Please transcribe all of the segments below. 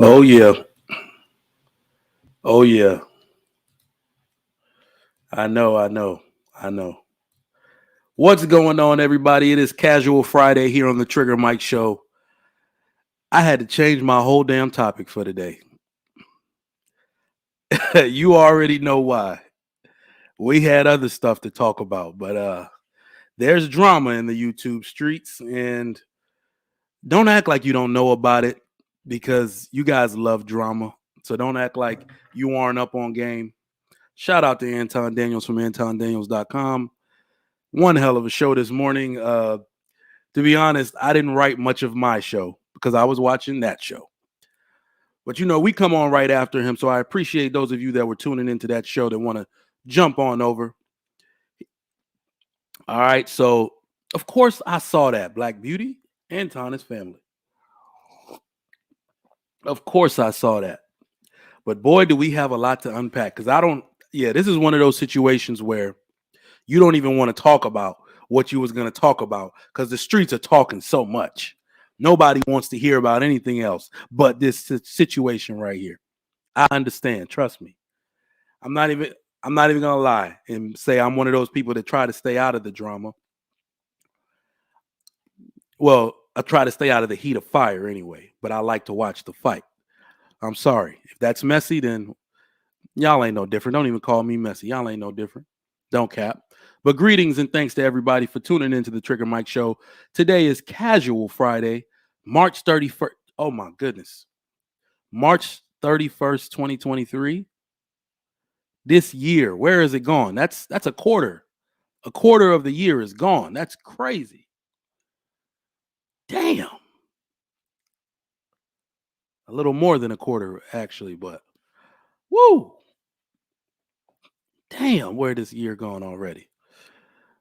Oh yeah. Oh yeah. I know. What's going on, everybody? It is Casual Friday here on the Trigger Mike Show. I had to change my whole damn topic for today. You already know why. We had other stuff to talk about, but there's drama in the YouTube streets, and don't act like you don't know about it because you guys love drama. So don't act like you aren't up on game. Shout out to Anton Daniels from AntonDaniels.com. One hell of a show this morning. To be honest, I didn't write much of my show because I was watching that show. But we come on right after him, so I appreciate those of you that were tuning into that show that want to jump on over. All right, so of course I saw that Black Beauty, Anton, his family. Of course I saw that. But boy, do we have a lot to unpack because this is one of those situations where you don't even want to talk about what you was going to talk about because the streets are talking so much. Nobody wants to hear about anything else but this situation right here. I understand. Trust me. I'm not even going to lie and say I'm one of those people that try to stay out of the drama. Well, I try to stay out of the heat of fire anyway, but I like to watch the fight. I'm sorry. If that's messy, then y'all ain't no different. Don't even call me messy. Y'all ain't no different. Don't cap. But greetings and thanks to everybody for tuning into the Trigger Mike Show. Today is Casual Friday, March 31st. Oh my goodness. March 31st, 2023. This year, where is it gone? That's a quarter. A quarter of the year is gone. That's crazy. Damn. A little more than a quarter, actually, but woo. Damn, where this year gone already?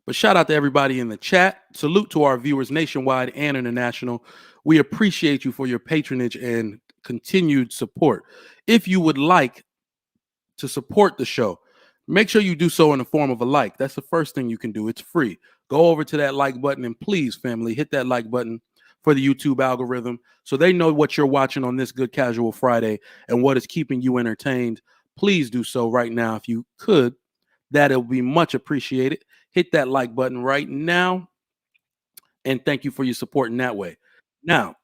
But shout out to everybody in the chat. Salute to our viewers nationwide and international. We appreciate you for your patronage and continued support. If you would like to support the show, make sure you do so in the form of a like. That's the first thing you can do. It's free. Go over to that like button and please, family, hit that like button for the YouTube algorithm so they know what you're watching on this good Casual Friday and what is keeping you entertained. Please do so right now if you could. That will be much appreciated. Hit that like button right now. And thank you for your support in that way. Now,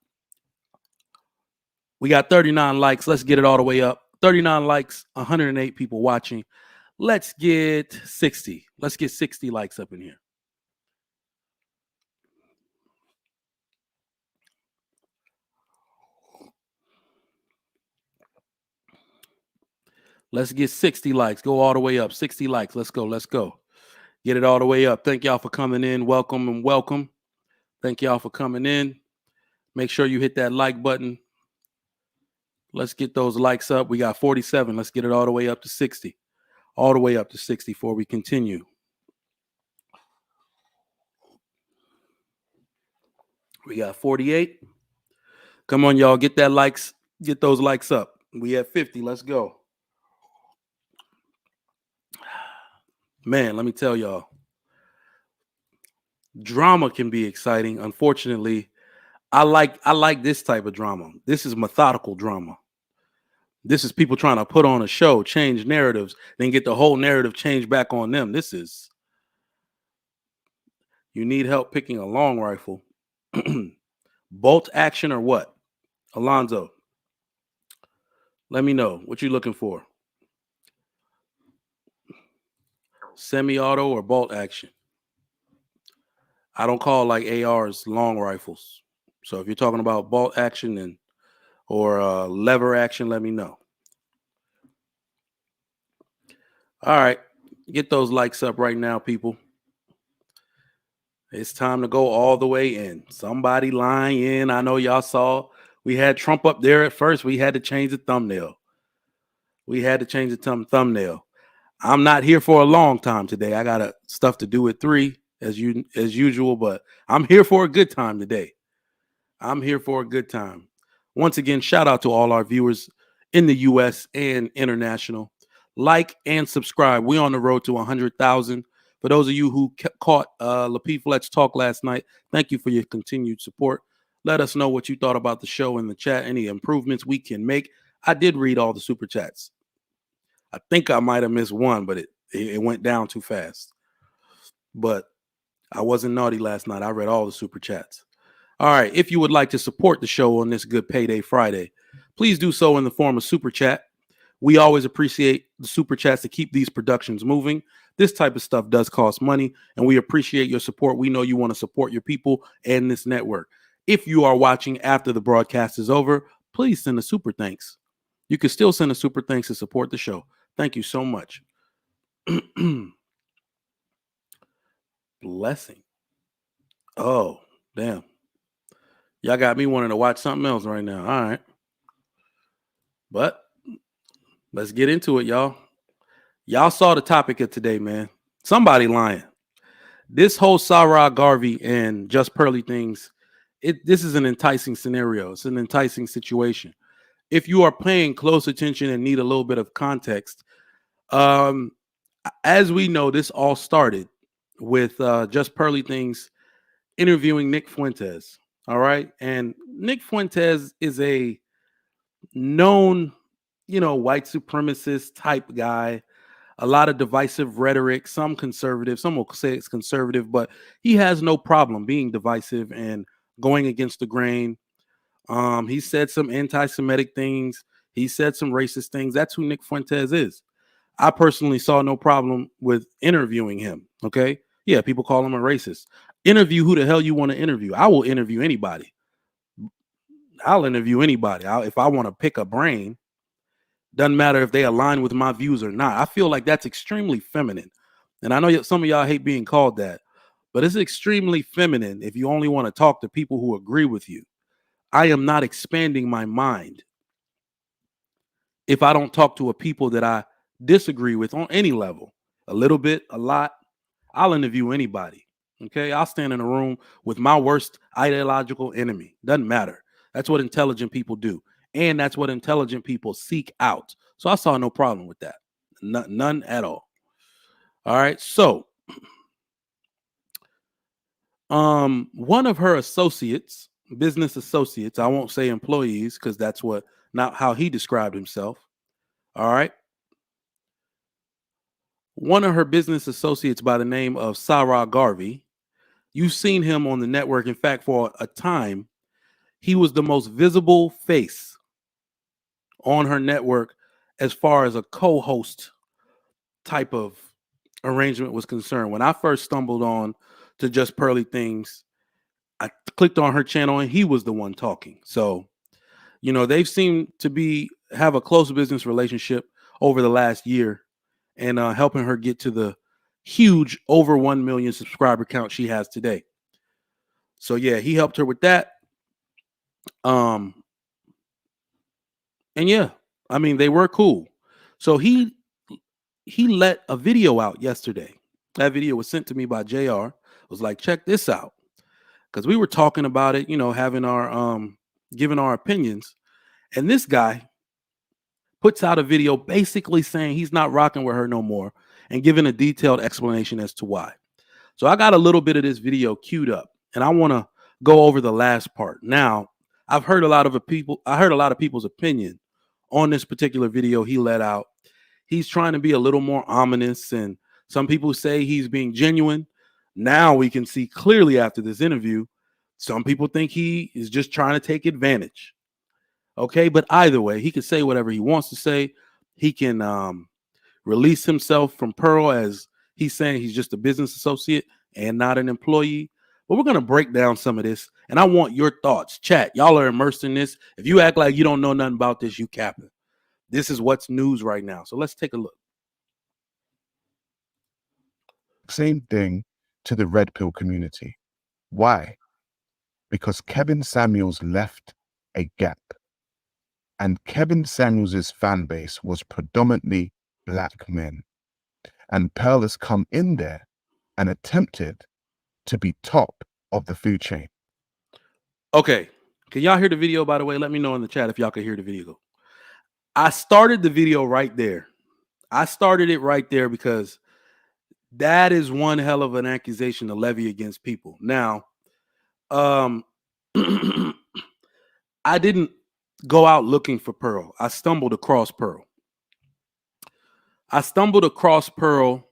we got 39 likes. Let's get it all the way up. 39 likes, 108 people watching. Let's get 60. Let's get 60 likes up in here. Let's get 60 likes. Go all the way up. 60 likes. Let's go. Let's go. Get it all the way up. Thank y'all for coming in. Welcome and welcome. Thank y'all for coming in. Make sure you hit that like button. Let's get those likes up. We got 47. Let's get it all the way up to 60. All the way up to 60 before we continue. We got 48. Come on, y'all. Get that likes. Get those likes up. We at 50. Let's go. Man, let me tell y'all. Drama can be exciting. Unfortunately, I like this type of drama. This is methodical drama. This is people trying to put on a show, change narratives, then get the whole narrative changed back on them. You need help picking a long rifle. Bolt action or what? Alonzo, let me know what you're looking for. Semi-auto or bolt action? I don't call like ARs long rifles. So if you're talking about bolt action or lever action, let me know. All right. Get those likes up right now, people. It's time to go all the way in. Somebody lying in. I know y'all saw we had Trump up there at first. We had to change the thumbnail. Thumbnail. I'm not here for a long time today. I got stuff to do at 3 as usual, but I'm here for a good time today. Once again, shout out to all our viewers in the U.S. and international. Like and subscribe. We're on the road to 100,000. For those of you who caught Lapeef Let's Talk last night, thank you for your continued support. Let us know what you thought about the show in the chat, any improvements we can make. I did read all the super chats. I think I might have missed one, but it went down too fast. But I wasn't naughty last night. I read all the super chats. All right. If you would like to support the show on this good payday Friday, please do so in the form of super chat. We always appreciate the super chats to keep these productions moving. This type of stuff does cost money, and we appreciate your support. We know you want to support your people and this network. If you are watching after the broadcast is over, please send a super thanks. You can still send a super thanks to support the show. Thank you so much. Blessing. Oh, damn. Y'all got me wanting to watch something else right now. All right. But let's get into it, y'all. Y'all saw the topic of today, man. Somebody lying. This whole Sarah Garvey and Just Pearly things, this is an enticing scenario. It's an enticing situation. If you are paying close attention and need a little bit of context, as we know, this all started with Just Pearly things interviewing Nick Fuentes. All right. And Nick Fuentes is a known, white supremacist type guy, a lot of divisive rhetoric, some conservative, some will say it's conservative, but he has no problem being divisive and going against the grain. He said some anti-Semitic things. He said some racist things. That's who Nick Fuentes is. I personally saw no problem with interviewing him. Okay. Yeah, people call him a racist. Interview who the hell you want to interview. I will interview anybody. I'll interview anybody. If I want to pick a brain, doesn't matter if they align with my views or not. I feel like that's extremely feminine. And I know some of y'all hate being called that, but it's extremely feminine if you only want to talk to people who agree with you. I am not expanding my mind if I don't talk to a people that I disagree with on any level, a little bit, a lot. I'll interview anybody. Okay. I'll stand in a room with my worst ideological enemy. Doesn't matter. That's what intelligent people do. And that's what intelligent people seek out. So I saw no problem with that. None at all. All right. So, one of her associates, business associates, I won't say employees because that's not how he described himself. All right. One of her business associates by the name of Sarah Garvey, you've seen him on the network. In fact, for a time, he was the most visible face on her network as far as a co-host type of arrangement was concerned. When I first stumbled on to Just Pearly Things, I clicked on her channel and he was the one talking. So, they've seemed to have a close business relationship over the last year and helping her get to the huge over 1 million subscriber count she has today. So yeah, he helped her with that. And yeah, I mean, they were cool. So he let a video out yesterday. That video was sent to me by JR. It was like, check this out. Because we were talking about it, having our giving our opinions. And this guy puts out a video basically saying he's not rocking with her no more and giving a detailed explanation as to why. So I got a little bit of this video queued up and I want to go over the last part. Now, I heard a lot of people's opinion on this particular video he let out. He's trying to be a little more ominous, and some people say he's being genuine. Now we can see clearly after this interview, some people think he is just trying to take advantage. Okay, but either way, he can say whatever he wants to say. He can release himself from Pearl as he's saying he's just a business associate and not an employee. But we're going to break down some of this, and I want your thoughts. Chat, y'all are immersed in this. If you act like you don't know nothing about this, you capping. This is what's news right now. So let's take a look. Same thing to the red pill community. Why? Because Kevin Samuels left a gap. And Kevin Samuels' fan base was predominantly black men. And Pearl has come in there and attempted to be top of the food chain. Okay. Can y'all hear the video, by the way? Let me know in the chat if y'all can hear the video. I started the video right there. I started it right there because that is one hell of an accusation to levy against people. Now, I didn't go out looking for Pearl. I stumbled across Pearl. I stumbled across Pearl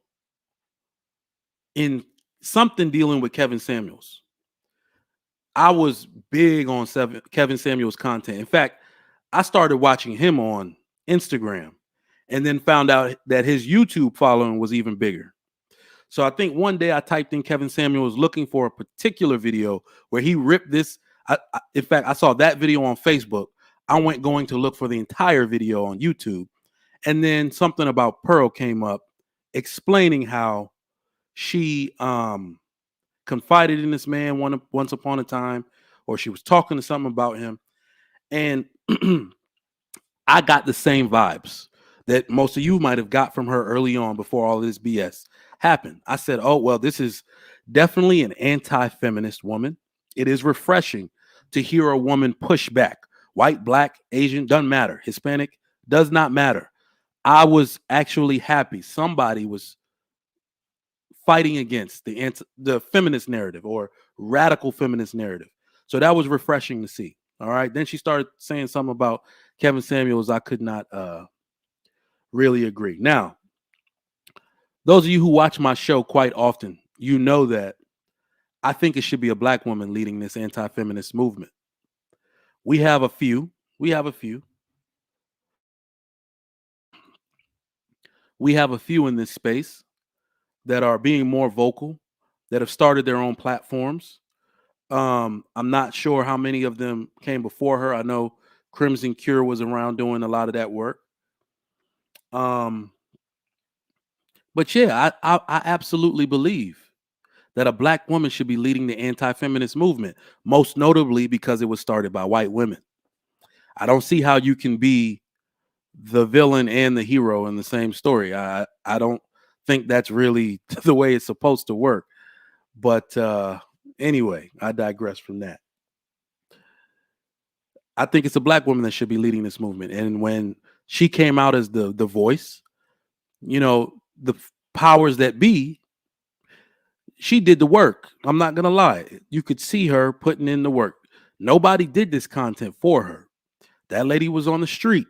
in something dealing with Kevin Samuels. I was big on Kevin Samuels content. In fact, I started watching him on Instagram and then found out that his YouTube following was even bigger. So I think one day I typed in Kevin Samuels looking for a particular video where he ripped this. In fact, I saw that video on Facebook. I went going to look for the entire video on YouTube. And then something about Pearl came up explaining how she confided in this man once upon a time, or she was talking to something about him. And I got the same vibes that most of you might have got from her early on before all this BS happened. I said, oh, well, this is definitely an anti-feminist woman. It is refreshing to hear a woman push back. White, black, Asian, doesn't matter. Hispanic, does not matter. I was actually happy somebody was fighting against the feminist narrative or radical feminist narrative. So that was refreshing to see. All right. Then she started saying something about Kevin Samuels. I could not really agree. Now, those of you who watch my show quite often, you know that I think it should be a black woman leading this anti-feminist movement. We have a few. We have a few in this space that are being more vocal, that have started their own platforms. I'm not sure how many of them came before her. I know Crimson Cure was around doing a lot of that work. But yeah, I absolutely believe that a black woman should be leading the anti-feminist movement, most notably because it was started by white women. I don't see how you can be the villain and the hero in the same story. I don't think that's really the way it's supposed to work. But anyway, I digress from that. I think it's a black woman that should be leading this movement. And when she came out as the voice, you know, the powers that be, she did the work. I'm not going to lie. You could see her putting in the work. Nobody did this content for her. That lady was on the street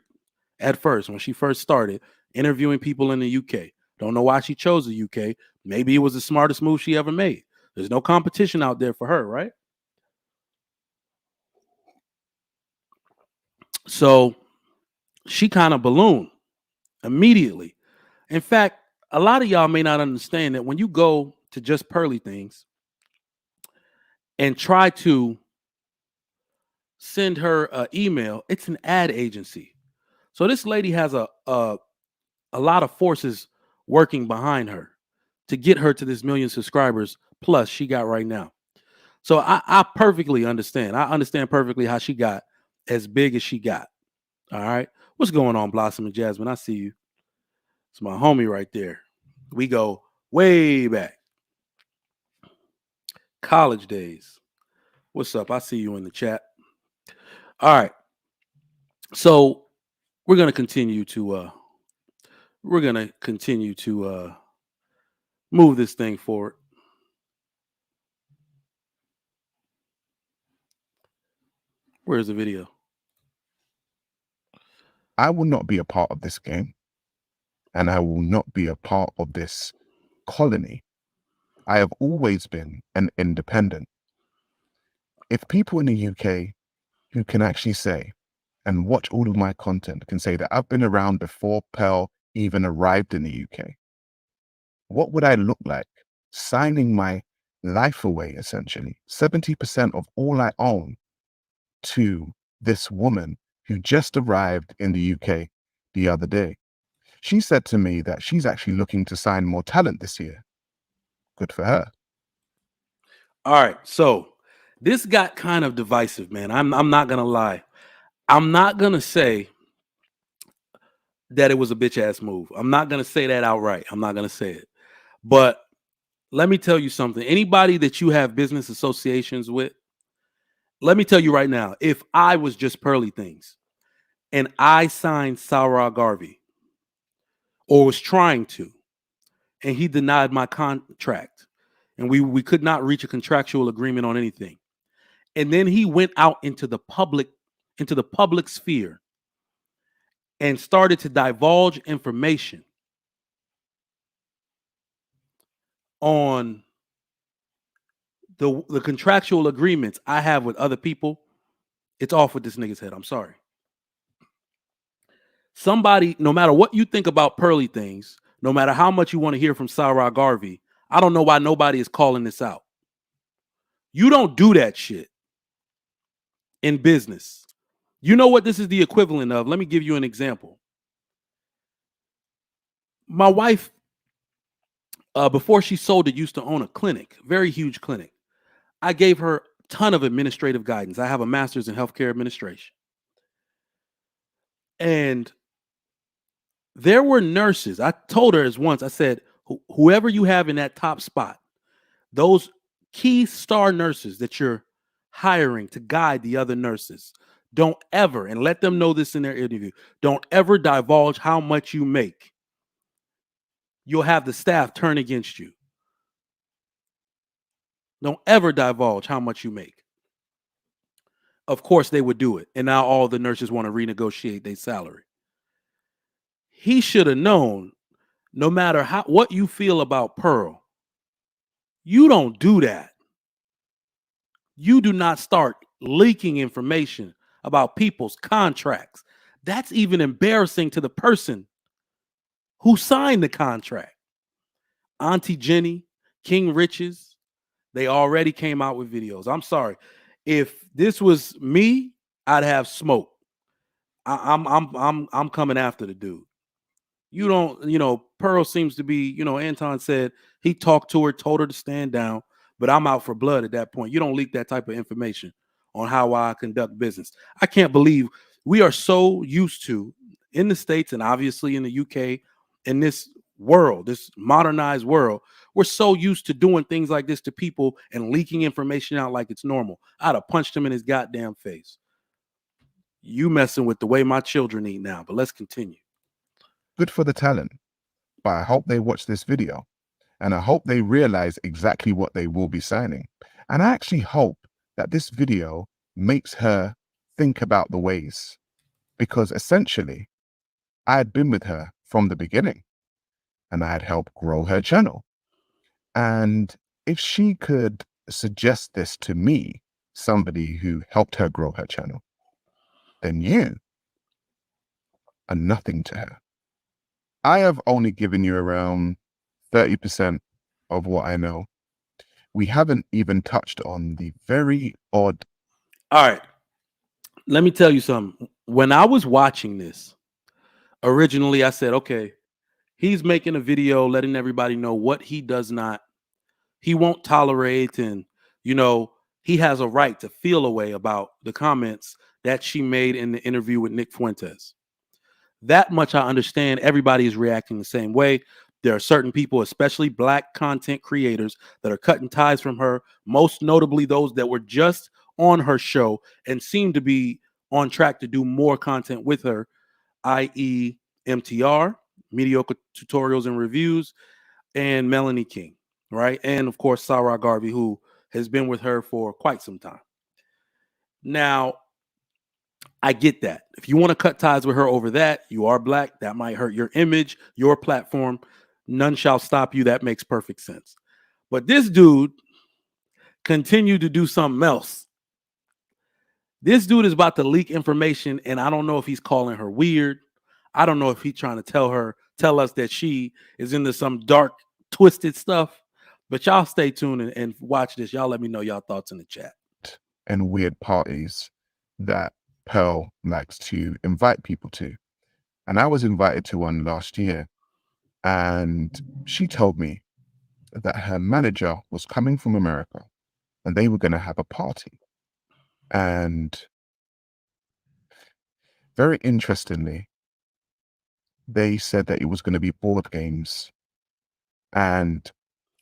at first when she first started interviewing people in the UK. Don't know why she chose the UK. Maybe it was the smartest move she ever made. There's no competition out there for her, right? So she kind of ballooned immediately. In fact, a lot of y'all may not understand that when you go to just Pearly Things and try to send her an email, it's an ad agency. So this lady has a lot of forces working behind her to get her to this million subscribers plus she got right now. So I perfectly understand. I understand perfectly how she got as big as she got. All right. What's going on, Blossom and Jasmine? I see you. It's my homie right there. We go way back. College days. What's up? I see you in the chat. All right. So we're gonna continue to move this thing forward. Where's the video? I will not be a part of this game, and I will not be a part of this colony. I have always been an independent. If people in the UK who can actually say and watch all of my content can say that I've been around before Pearl even arrived in the UK, what would I look like signing my life away, essentially, 70% of all I own, to this woman who just arrived in the UK the other day? She said to me that she's actually looking to sign more talent this year. Good for her. All right. So this got kind of divisive, man. I'm not gonna lie. I'm not gonna say that it was a bitch ass move. I'm not gonna say that outright. I'm not gonna say it. But let me tell you something. Anybody that you have business associations with, let me tell you right now, if I was just Pearly Things and I signed Sarah Garvey or was trying to, and he denied my contract, and we could not reach a contractual agreement on anything, And then he went out into the public sphere and started to divulge information on the contractual agreements I have with other people. It's off with this nigga's head. I'm sorry. Somebody, no matter what you think about Pearly things, no matter how much you want to hear from Sarah Garvey, I don't know why nobody is calling this out. You don't do that shit in business. You know what this is the equivalent of? Let me give you an example. My wife, before she sold it, used to own a clinic, very huge clinic. I gave her a ton of administrative guidance. I have a master's in healthcare administration. And there were nurses. I told her as once, I said, whoever you have in that top spot, those key star nurses that you're hiring to guide the other nurses, don't ever, and let them know this in their interview, don't ever divulge how much you make. You'll have the staff turn against you. Don't ever divulge how much you make. Of course, they would do it. And now all the nurses want to renegotiate their salary. He should have known, no matter what you feel about Pearl, you don't do that. You do not start leaking information about people's contracts. That's even embarrassing to the person who signed the contract. Auntie Jenny, King Riches, they already came out with videos. I'm sorry. If this was me, I'd have smoke. I'm coming after the dude. You don't, Pearl seems to be, Anton said he talked to her, told her to stand down, but I'm out for blood at that point. You don't leak that type of information on how I conduct business. I can't believe we are so used to, in the States and obviously in the UK, in this world, this modernized world, we're so used to doing things like this to people and leaking information out like it's normal. I'd have punched him in his goddamn face. You messing with the way my children eat now, but let's continue. Good for the talent, but I hope they watch this video and I hope they realize exactly what they will be signing. And I actually hope that this video makes her think about the ways, because essentially I had been with her from the beginning and I had helped grow her channel. And if she could suggest this to me, somebody who helped her grow her channel, then you are nothing to her. I have only given you around 30% of what I know. We haven't even touched on the very odd. All right. Let me tell you something. When I was watching this, originally I said, okay, he's making a video letting everybody know what he won't tolerate. And, he has a right to feel a way about the comments that she made in the interview with Nick Fuentes. That much I understand. Everybody is reacting the same way. There are certain people, especially Black content creators, that are cutting ties from her, most notably those that were just on her show and seem to be on track to do more content with her, i.e. MTR, Mediocre Tutorials and Reviews, and Melanie King, right? And of course, Sarah Garvey, who has been with her for quite some time. Now, I get that. If you want to cut ties with her over that, you are Black. That might hurt your image, your platform. None shall stop you. That makes perfect sense. But this dude continued to do something else. This dude is about to leak information, and I don't know if he's calling her weird. I don't know if he's trying to tell us that she is into some dark, twisted stuff. But y'all stay tuned and watch this. Y'all let me know y'all thoughts in the chat. And weird parties that Pearl likes to invite people to. And I was invited to one last year, and she told me that her manager was coming from America and they were going to have a party. And very interestingly, they said that it was going to be board games. And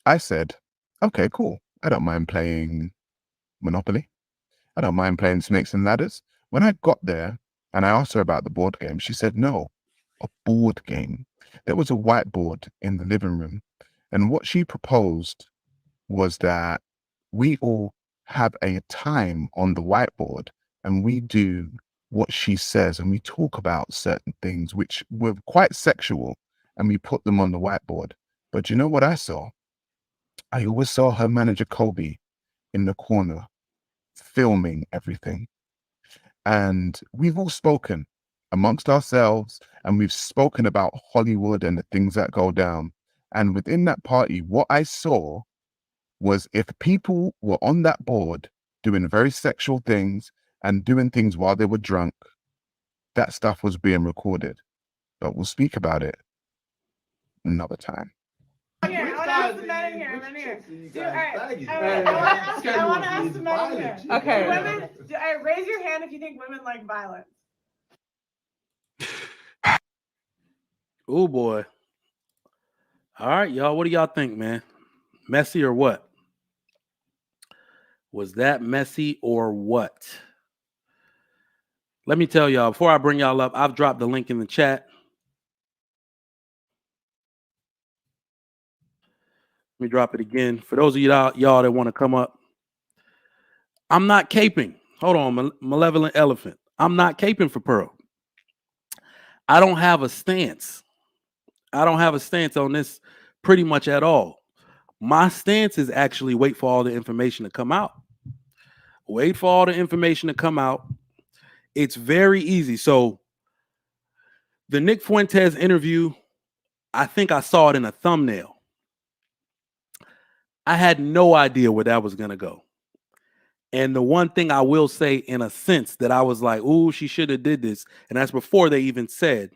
I said, okay, cool. I don't mind playing Monopoly. I don't mind playing Snakes and Ladders. When I got there and I asked her about the board game, she said, no, a board game. There was a whiteboard in the living room. And what she proposed was that we all have a time on the whiteboard and we do what she says and we talk about certain things which were quite sexual and we put them on the whiteboard. But you know what I saw? I always saw her manager Kobe in the corner filming everything. And we've all spoken amongst ourselves and we've spoken about Hollywood and the things that go down. And within that party, what I saw was if people were on that board doing very sexual things and doing things while they were drunk, that stuff was being recorded. But we'll speak about it another time. Here, I want to ask the men in here. I want to ask the men in here. Okay. Women, raise your hand if you think women like violence. Oh boy. All right, y'all. What do y'all think, man? Messy or what? Was that messy or what? Let me tell y'all, before I bring y'all up, I've dropped the link in the chat. Let me drop it again. For those of y'all that want to come up, I'm not caping. Hold on, malevolent elephant. I'm not caping for Pearl. I don't have a stance. I don't have a stance on this pretty much at all. My stance is actually wait for all the information to come out. Wait for all the information to come out. It's very easy. So the Nick Fuentes interview, I think I saw it in a thumbnail. I had no idea where that was going to go. And the one thing I will say in a sense that I was like, ooh, she should have did this. And that's before they even said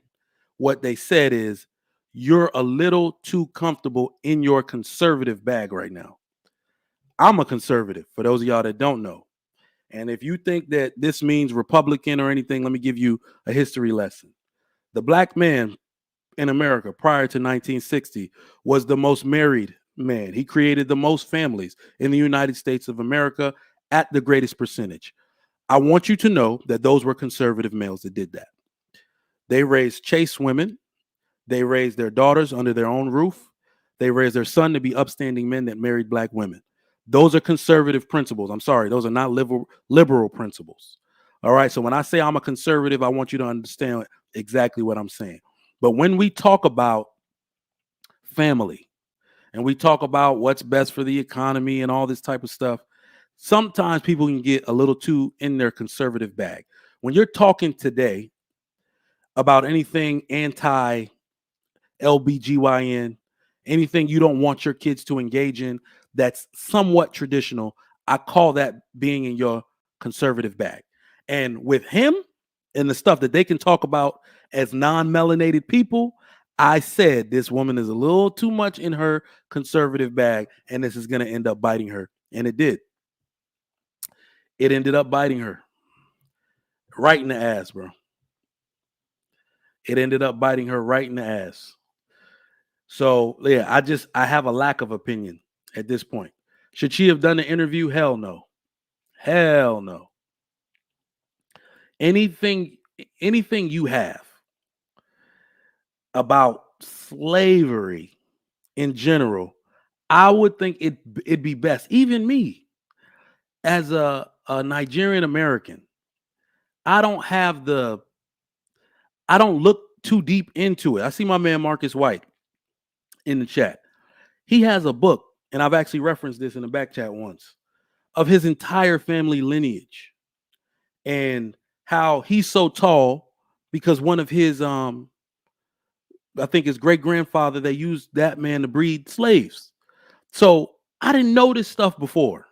what they said is, you're a little too comfortable in your conservative bag right now. I'm a conservative, for those of y'all that don't know. And if you think that this means Republican or anything, let me give you a history lesson. The black man in America prior to 1960 was the most married man. He created the most families in the United States of America at the greatest percentage. I want you to know that those were conservative males that did that. They raised chaste women. They raised their daughters under their own roof. They raised their son to be upstanding men that married black women. Those are conservative principles. I'm sorry, those are not liberal principles. All right, so when I say I'm a conservative, I want you to understand exactly what I'm saying. But when we talk about family and we talk about what's best for the economy and all this type of stuff, sometimes people can get a little too in their conservative bag. When you're talking today about anything anti-LBGYN, anything you don't want your kids to engage in that's somewhat traditional, I call that being in your conservative bag. And with him and the stuff that they can talk about as non-melanated people, I said this woman is a little too much in her conservative bag, and this is going to end up biting her. And it did. It ended up biting her right in the ass, bro. It ended up biting her right in the ass. So, yeah, I have a lack of opinion at this point. Should she have done the interview? Hell no. Hell no. Anything you have about slavery in general, I would think it'd be best. Even me, as a Nigerian American, I don't look too deep into it. I see my man Marcus White in the chat. He has a book, and I've actually referenced this in the back chat once, of his entire family lineage and how he's so tall because one of his I think his great grandfather, they used that man to breed slaves. So I didn't know this stuff before.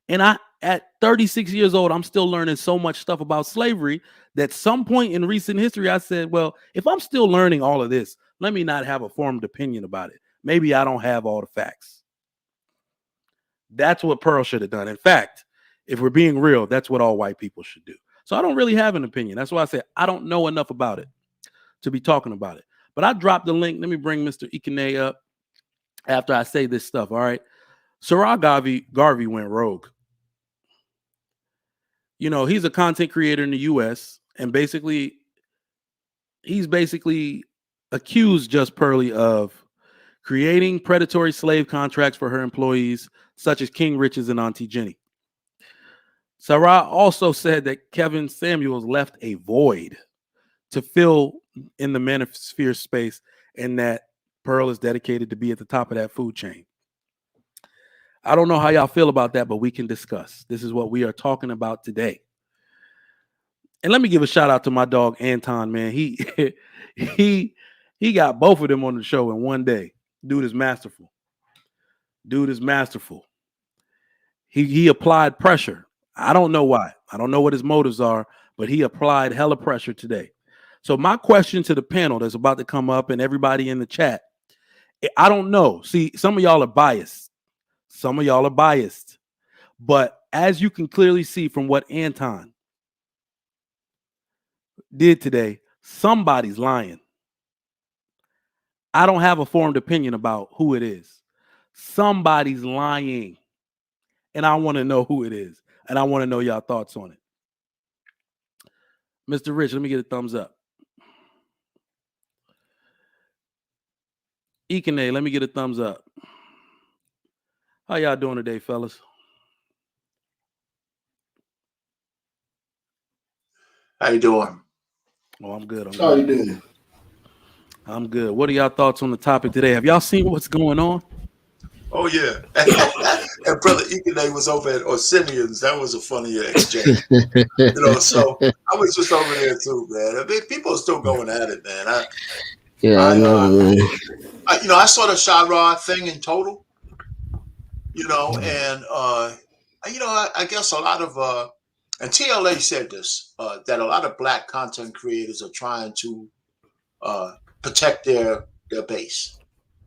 And at 36 years old, I'm still learning so much stuff about slavery that some point in recent history, I said, well, if I'm still learning all of this, let me not have a formed opinion about it. Maybe I don't have all the facts. That's what Pearl should have done. In fact, if we're being real, that's what all white people should do. So I don't really have an opinion. That's why I said I don't know enough about it to be talking about it. But I dropped the link. Let me bring Mr. Ikene up after I say this stuff. All right. Sarah Garvey went rogue. You know, he's a content creator in the US, and he's basically accused Just Pearly of creating predatory slave contracts for her employees, such as King Riches and Auntie Jenny. Sarah also said that Kevin Samuels left a void to fill in the Manosphere space, and that Pearl is dedicated to be at the top of that food chain. I don't know how y'all feel about that, but we can discuss. This is what we are talking about today. And let me give a shout out to my dog Anton, man. He he got both of them on the show in one day. Dude is masterful. He applied pressure. I don't know why. I don't know what his motives are, but he applied hella pressure today. So my question to the panel that's about to come up and everybody in the chat, I don't know. See, some of y'all are biased. But as you can clearly see from what Anton did today, somebody's lying. I don't have a formed opinion about who it is. Somebody's lying. And I want to know who it is. And I want to know y'all thoughts on it. Mr. Rich, let me get a thumbs up. Ikene, let me get a thumbs up. How y'all doing today, fellas? How you doing? Oh, I'm good. How you doing? I'm good. What are y'all thoughts on the topic today? Have y'all seen what's going on? Oh yeah, and brother Ikene was over at Orsinian's. That was a funny exchange, So I was just over there too, man. I mean, people are still going at it, man. I saw the Shah thing in total, and I guess a lot of and TLA said this that a lot of black content creators are trying to protect their base.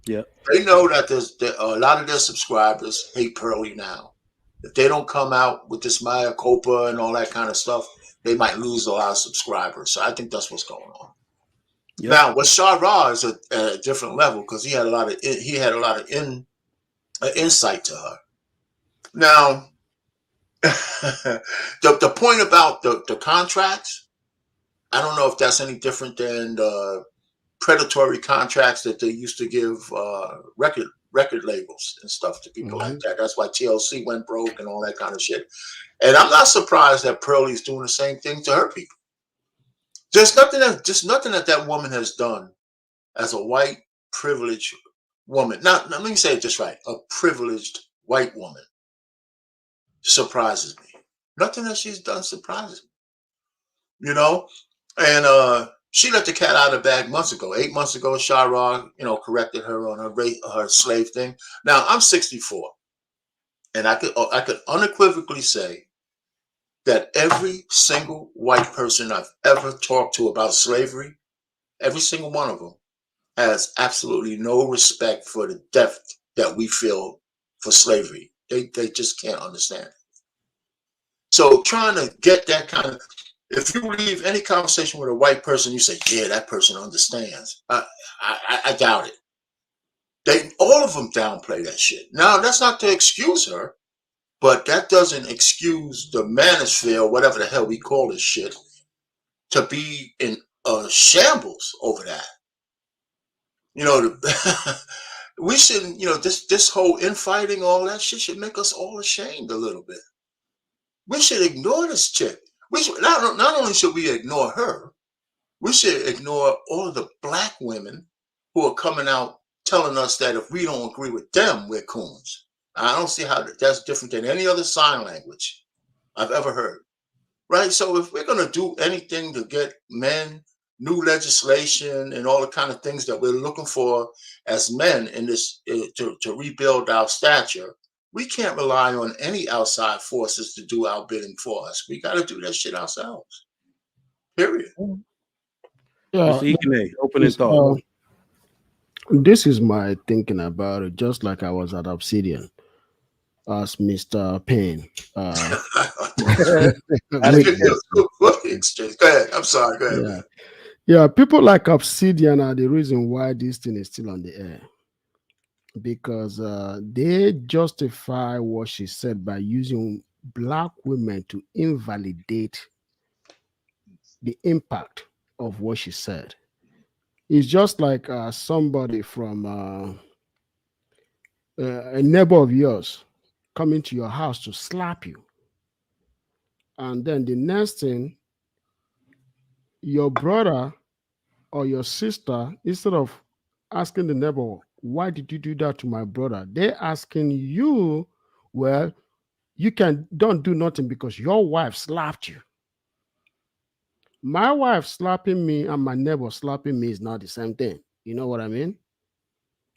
Yeah. They know that there's a lot of their subscribers hate Pearly now. If they don't come out with this Maya Copa and all that kind of stuff, they might lose a lot of subscribers. So I think that's what's going on. Yep. Now, what Shah is at a different level because he had a lot of insight to her. Now, the point about the contracts, I don't know if that's any different than the predatory contracts that they used to give record labels and stuff to people like that. That's why TLC went broke and all that kind of shit. And I'm not surprised that Pearly's doing the same thing to her people. There's nothing that woman has done as a white privileged woman. Now, let me say it just right. A privileged white woman surprises me. Nothing that she's done surprises me. And she let the cat out of the bag months ago. 8 months ago, Shah corrected her on her slave thing. Now I'm 64, and I could unequivocally say that every single white person I've ever talked to about slavery, every single one of them, has absolutely no respect for the depth that we feel for slavery. They just can't understand it. So trying to get that kind of, if you leave any conversation with a white person, you say, yeah, that person understands. I doubt it. All of them downplay that shit. Now, that's not to excuse her, but that doesn't excuse the manosphere, whatever the hell we call this shit, to be in shambles over that. We shouldn't, this whole infighting, all that shit should make us all ashamed a little bit. We should ignore this chick. We should not only should we ignore her, we should ignore all of the black women who are coming out telling us that if we don't agree with them, we're coons. I don't see how that's different than any other sign language I've ever heard. Right? So if we're going to do anything to get men, new legislation, and all the kind of things that we're looking for as men in this to rebuild our stature, we can't rely on any outside forces to do our bidding for us. We got to do that shit ourselves. Period. Yeah, opening thought. This is my thinking about it, just like I was at Obsidian as Mr. Payne. Go ahead. I'm sorry. Go ahead. Yeah, people like Obsidian are the reason why this thing is still on the air. Because they justify what she said by using black women to invalidate the impact of what she said. It's just like somebody from a neighbor of yours coming to your house to slap you. And then the next thing, your brother or your sister, instead of asking the neighbor, why did you do that to my brother? They're asking you, well, you don't do nothing because your wife slapped you. My wife slapping me and my neighbor slapping me is not the same thing. You know what I mean?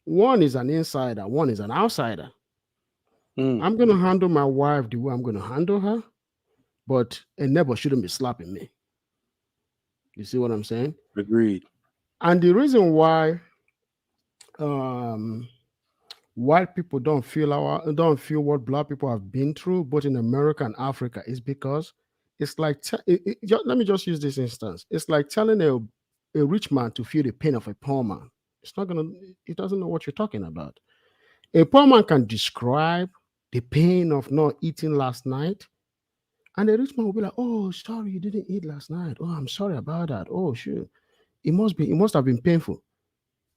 One is an insider, one is an outsider. I'm going to handle my wife the way I'm going to handle her, but a neighbor shouldn't be slapping me. You see what I'm saying? Agreed. And the reason why white people don't feel what black people have been through, both in America and Africa, is because it's like let me just use this instance. It's like telling a rich man to feel the pain of a poor man. He doesn't know what you're talking about. A poor man can describe the pain of not eating last night, and a rich man will be like, "Oh, sorry, you didn't eat last night. Oh, I'm sorry about that. Oh, sure. It must have been painful."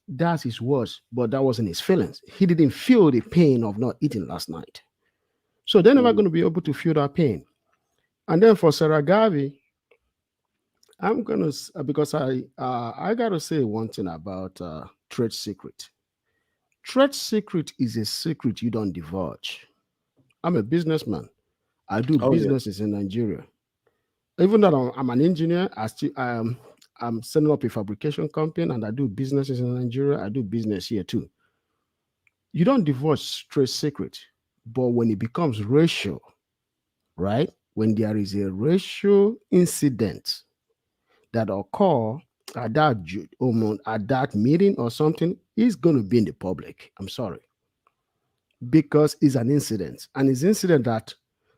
That's his words, but that wasn't his feelings. He didn't feel the pain of not eating last night. So they're never going to be able to feel that pain. And then for Sarah Garvey, I'm going to, because I got to say one thing about trade secret. Trade secret is a secret you don't divulge. I'm a businessman. I do businesses in Nigeria. Even though I'm an engineer, I'm setting up a fabrication company and I do businesses in Nigeria. I do business here too. You don't divulge trade secret, but when it becomes racial, right? When there is a racial incident that occur at that meeting or something, it's going to be in the public. I'm sorry. Because it's an incident, and it's an incident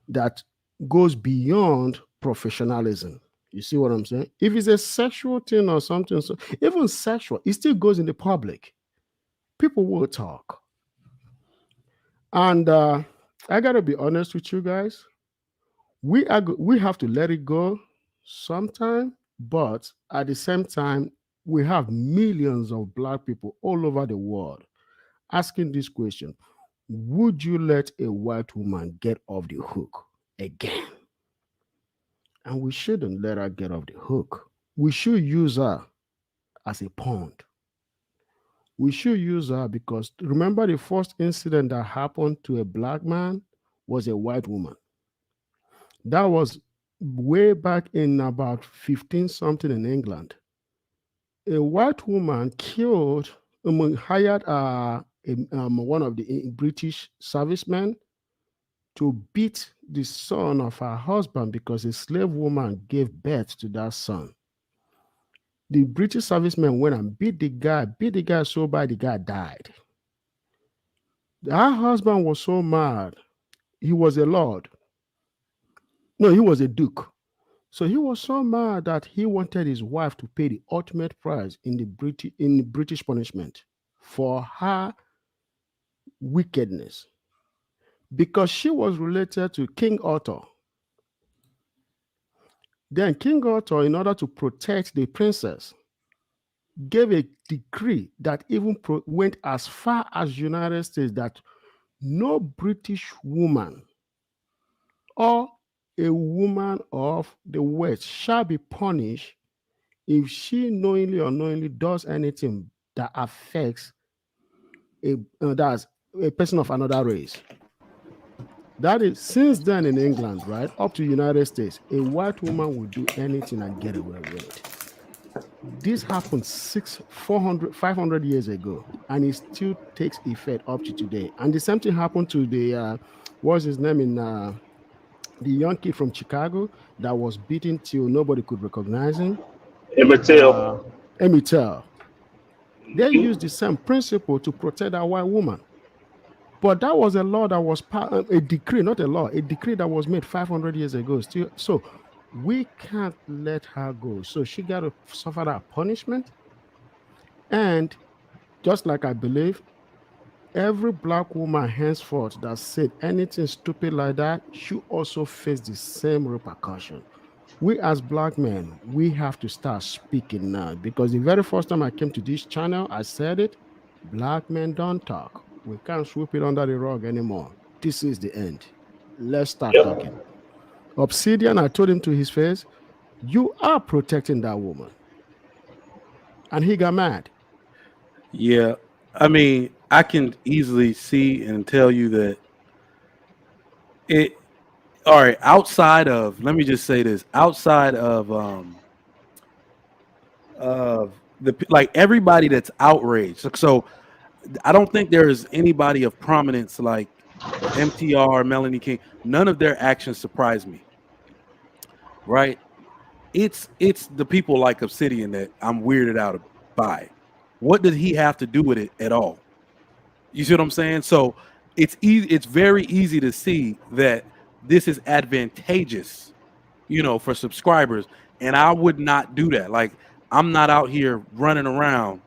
that goes beyond professionalism. You see what I'm saying? If it's a sexual thing or something, so even sexual, it still goes in the public. People will talk. And I gotta be honest with you guys. We have to let it go sometime, but at the same time, we have millions of black people all over the world asking this question: would you let a white woman get off the hook again? And we shouldn't let her get off the hook. We should use her as a pawn. We should use her because remember the first incident that happened to a black man was a white woman. That was way back in about 15 something in England. A white woman hired one of the British servicemen to beat the son of her husband because a slave woman gave birth to that son. The British serviceman went and beat the guy so bad the guy died. Her husband was so mad. He was a lord. No, he was a duke. So he was so mad that he wanted his wife to pay the ultimate price in the British punishment for her wickedness, because she was related to King Arthur. Then King Arthur, in order to protect the princess, gave a decree that even went as far as United States that no British woman or a woman of the West shall be punished if she knowingly or unknowingly does anything that affects that's a person of another race. That is, since then in England, right, up to United States, a white woman will do anything and get away with it. This happened 500 years ago, and it still takes effect up to today. And the same thing happened to the, what's his name in the young kid from Chicago that was beaten till nobody could recognize him. Emmett Till. They used the same principle to protect that white woman. But that was a law that was a decree, not a law, a decree that was made 500 years ago. Still, so we can't let her go. So she got to suffer that punishment. And just like I believe, every black woman henceforth that said anything stupid like that should also face the same repercussion. We as black men, we have to start speaking now, because the very first time I came to this channel, I said it: black men don't talk. We can't sweep it under the rug anymore. This is the end. Let's start talking. Obsidian, I told him to his face, you are protecting that woman. And he got mad. Yeah. I mean, I can easily see and tell you that it all right, outside of, let me just say this, outside of the like everybody that's outraged. So I don't think there is anybody of prominence like MTR, Melanie King. None of their actions surprise me. Right? It's the people like Obsidian that I'm weirded out by. What did he have to do with it at all? You see what I'm saying? So it's easy. It's very easy to see that this is advantageous, for subscribers. And I would not do that. Like, I'm not out here running around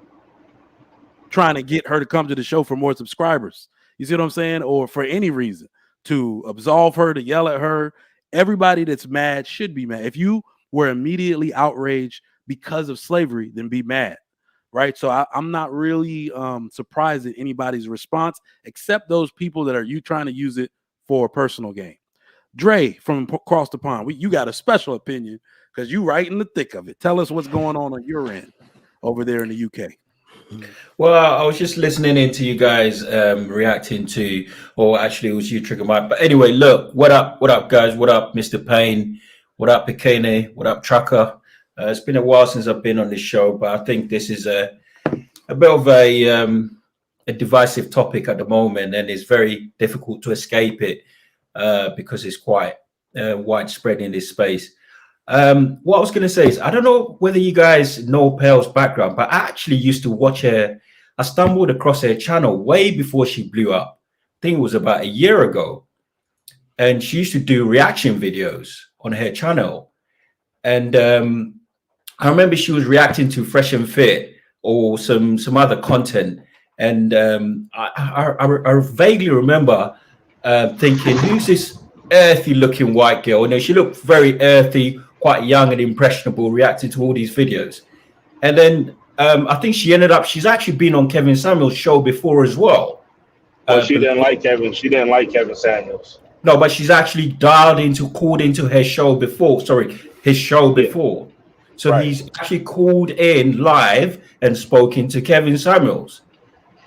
trying to get her to come to the show for more subscribers. You see what I'm saying? Or for any reason to absolve her, to yell at her. Everybody that's mad should be mad. If you were immediately outraged because of slavery, then be mad. Right. So I'm not really surprised at anybody's response, except those people that are trying to use it for personal gain. Dre from across the pond, you got a special opinion because you right in the thick of it. Tell us what's going on your end over there in the UK. Well, I was just listening into you guys reacting to, or actually it was you, Trigger Mike. But anyway, look, what up, guys? What up, Mr. Payne? What up, Pikene? What up, Trucker? It's been a while since I've been on this show, but I think this is a bit of a divisive topic at the moment, and it's very difficult to escape it because it's quite widespread in this space. What I was going to say is, I don't know whether you guys know Pearl's background, but I actually used to watch her. I stumbled across her channel way before she blew up. I think it was about a year ago. And she used to do reaction videos on her channel. And I remember she was reacting to Fresh and Fit or some other content. And I vaguely remember thinking, who's this earthy looking white girl? And she looked very earthy, quite young and impressionable, reacting to all these videos. And then I think she's actually been on Kevin Samuels' show before as well. She didn't like Kevin. She didn't like Kevin Samuels. No, but she's actually called into her show before. Sorry, his show before. So right. He's actually called in live and spoken to Kevin Samuels,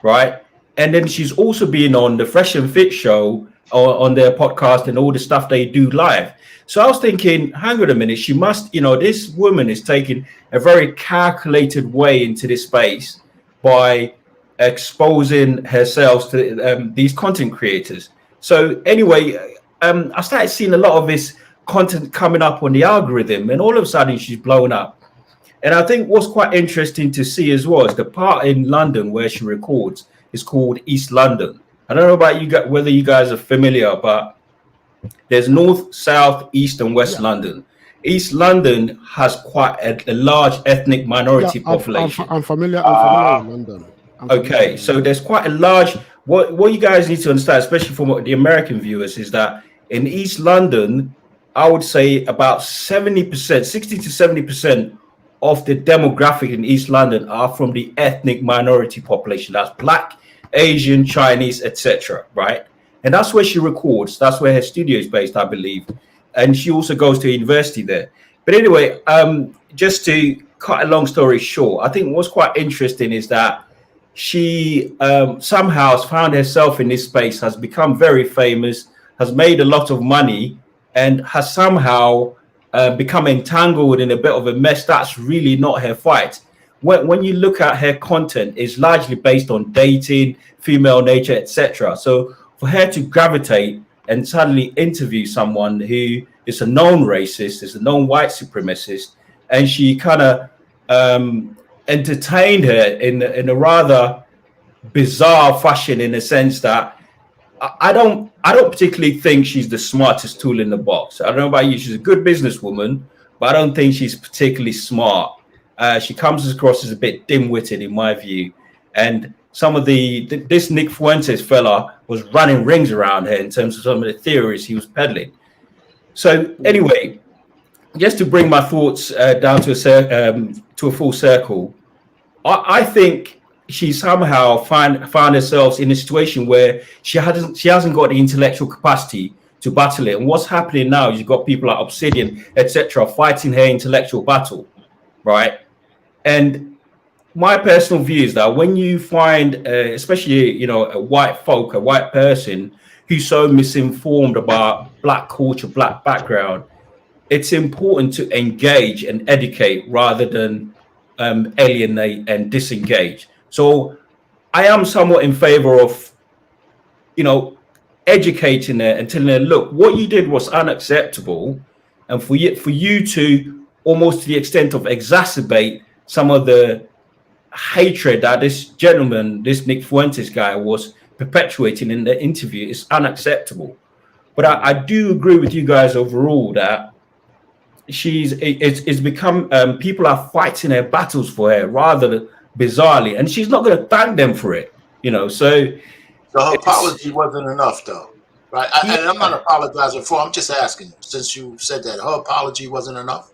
right? And then she's also been on the Fresh and Fit show on their podcast and all the stuff they do live. So I was thinking, hang on a minute, she must, this woman is taking a very calculated way into this space by exposing herself to these content creators. So anyway, I started seeing a lot of this content coming up on the algorithm, and all of a sudden she's blown up. And I think what's quite interesting to see as well is the part in London where she records is called East London. I don't know about you guys, whether you guys are familiar, but there's North, South, East, and West London. East London has quite a large ethnic minority population. I'm familiar with London. Okay, so there's quite a large. What you guys need to understand, especially from the American viewers, is that in East London, I would say about 70%, 60 to 70% of the demographic in East London are from the ethnic minority population. That's Black, Asian, Chinese, etc. Right? And that's where she records. That's where her studio is based, I believe. And she also goes to university there. But anyway, just to cut a long story short, I think what's quite interesting is that she somehow has found herself in this space, has become very famous, has made a lot of money, and has somehow become entangled in a bit of a mess. That's really not her fight. When you look at her content, it's largely based on dating, female nature, etc. So for her to gravitate and suddenly interview someone who is a known racist, is a known white supremacist, and she kind of entertained her in a rather bizarre fashion, in a sense that I don't particularly think she's the smartest tool in the box. I don't know about you. She's a good businesswoman, but I don't think she's particularly smart. She comes across as a bit dim-witted in my view. And some of this Nick Fuentes fella was running rings around her in terms of some of the theories he was peddling. So anyway, just to bring my thoughts down to a full circle, I think she somehow found herself in a situation where she hasn't got the intellectual capacity to battle it. And what's happening now is you've got people like Obsidian, etc., fighting her intellectual battle, right? And my personal view is that when you find, especially, a white person who's so misinformed about Black culture, Black background, it's important to engage and educate rather than alienate and disengage. So I am somewhat in favor of, educating her and telling her, look, what you did was unacceptable. And for you to almost to the extent of exacerbate some of the hatred that this gentleman, this Nick Fuentes guy, was perpetuating in the interview is unacceptable. But I do agree with you guys overall that it's become people are fighting their battles for her rather bizarrely, and she's not going to thank them for it, so her apology wasn't enough, though, right? And I'm not apologizing for. I'm just asking, since you said that her apology wasn't enough.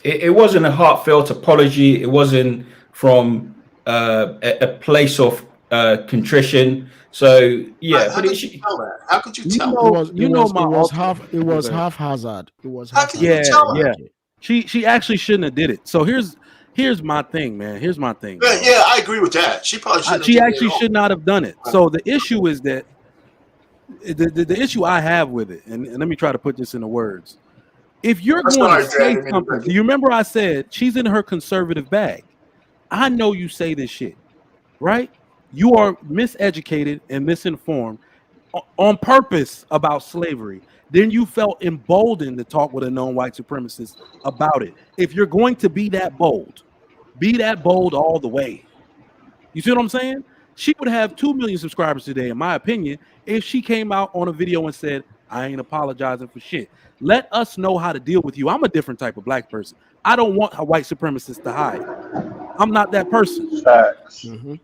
It wasn't a heartfelt apology. It wasn't from a place of contrition. So yeah, how could you tell that? How could you tell? It was haphazard. It was how can you tell her? She actually shouldn't have did it. So here's my thing, man. Here's my thing. Yeah, I agree with that. She probably shouldn't. She actually should not have done it. So the issue is that the issue I have with it, and let me try to put this into words. If you're going to say something, do you remember I said she's in her conservative bag? I know you say this shit, right? You are miseducated and misinformed on purpose about slavery. Then you felt emboldened to talk with a known white supremacist about it. If you're going to be that bold all the way. You see what I'm saying? She would have 2 million subscribers today, in my opinion, if she came out on a video and said, I ain't apologizing for shit. Let us know how to deal with you. I'm a different type of Black person. I don't want a white supremacist to hide. I'm not that person.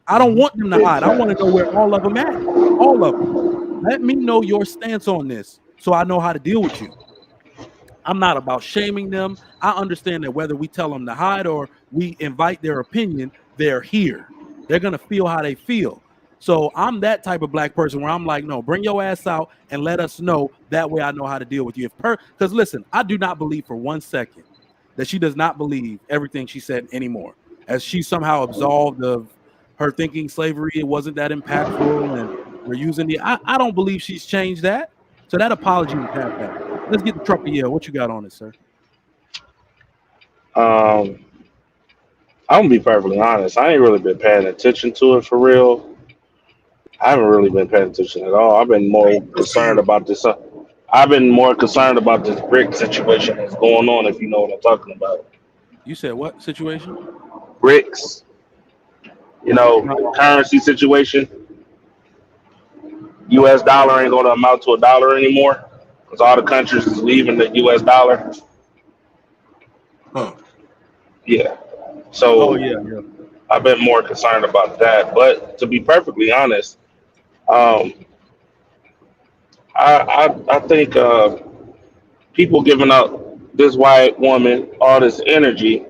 I don't want them to hide. I want to know where all of them at. All of them. Let me know your stance on this so I know how to deal with you. I'm not about shaming them. I understand that whether we tell them to hide or we invite their opinion, they're here. They're going to feel how they feel. So I'm that type of Black person where I'm like, no, bring your ass out and let us know. That way I know how to deal with you. Because listen, I do not believe for 1 second that she does not believe everything she said anymore. As she somehow absolved of her thinking slavery, it wasn't that impactful and we're using the, I don't believe she's changed that. So that apology was half that. Let's get the truck of Yale. What you got on it, sir? I'm gonna be perfectly honest. I ain't really been paying attention to it for real. I haven't really been paying attention at all. I've been more concerned about this. I've been more concerned about this brick situation that's going on, if you know what I'm talking about. You said what situation? BRICS, currency situation. U.S. dollar ain't going to amount to $1 anymore because all the countries is leaving the U.S. dollar. Yeah. So I've been more concerned about that. But to be perfectly honest, I think people giving up this white woman all this energy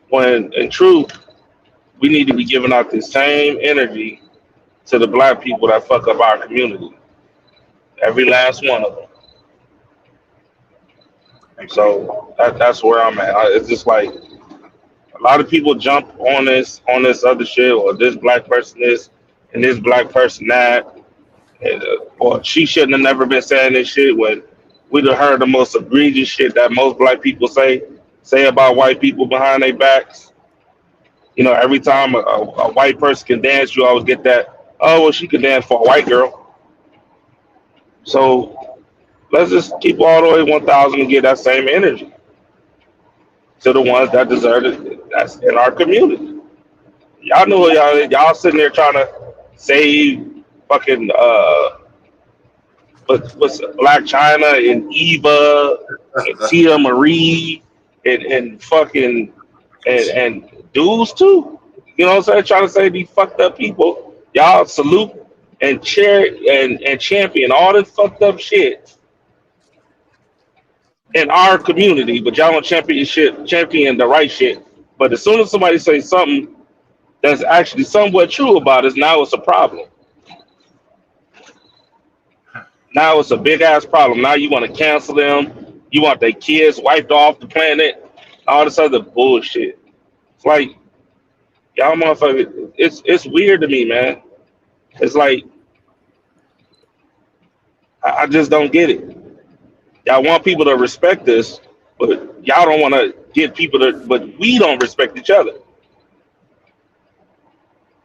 when in truth we need to be giving out the same energy to the Black people that fuck up our community. Every last one of them. So that's where I'm at. It's just like a lot of people jump on this other shit, or this Black person this and this Black person that, and, or she shouldn't have never been saying this shit when we'd have heard the most egregious shit that most Black people say about white people behind their backs. Every time a white person can dance, you always get that, oh, well, she can dance for a white girl. So let's just keep all the way 1,000 and get that same energy to the ones that deserve it. That's in our community. Y'all know y'all sitting there trying to save fucking what's Black China and Eva and Tia Marie and fucking and dudes too. You know what I'm saying? Trying to say these fucked up people. Y'all salute and cheer and champion all this fucked up shit in our community, but y'all don't champion the right shit. But as soon as somebody says something that's actually somewhat true about us, now it's a problem. Now it's a big ass problem. Now you want to cancel them. You want their kids wiped off the planet. All this other bullshit. It's like y'all motherfuckers. It's weird to me, man. It's like I just don't get it. Y'all want people to respect us, but y'all don't want to get people to. But we don't respect each other.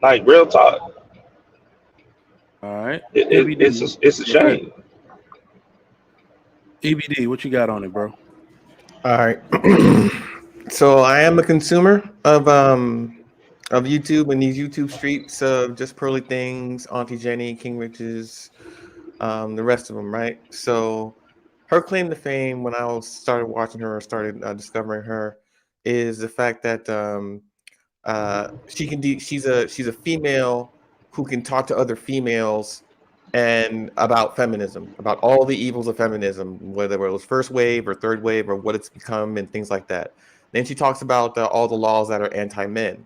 Like real talk. All right. It's a shame. EBD, what you got on it, bro? All right. So I am a consumer of YouTube and these YouTube streets of just Pearly Things, Auntie Jenny, King Riches, the rest of them, right? So her claim to fame when I started watching her or started discovering her is the fact that she's a female who can talk to other females and about feminism, about all the evils of feminism, whether it was first wave or third wave or what it's become and things like that. Then she talks about all the laws that are anti-men.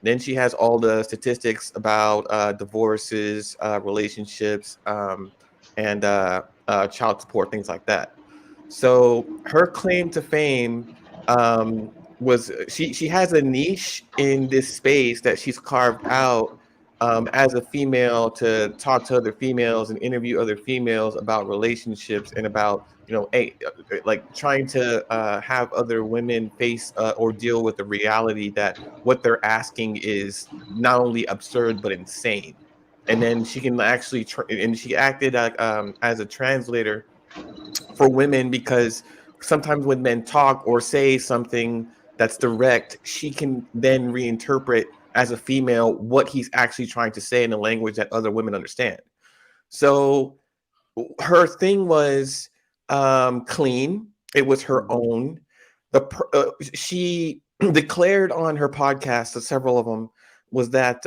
Then she has all the statistics about divorces, relationships, and child support, things like that. So her claim to fame was she has a niche in this space that she's carved out as a female to talk to other females and interview other females about relationships and about like trying to have other women face or deal with the reality that what they're asking is not only absurd but insane. And then she can actually and she acted as a translator for women, because sometimes when men talk or say something that's direct, she can then reinterpret as a female what he's actually trying to say in a language that other women understand. So her thing was clean. It was her own. She declared on her podcast, several of them, was that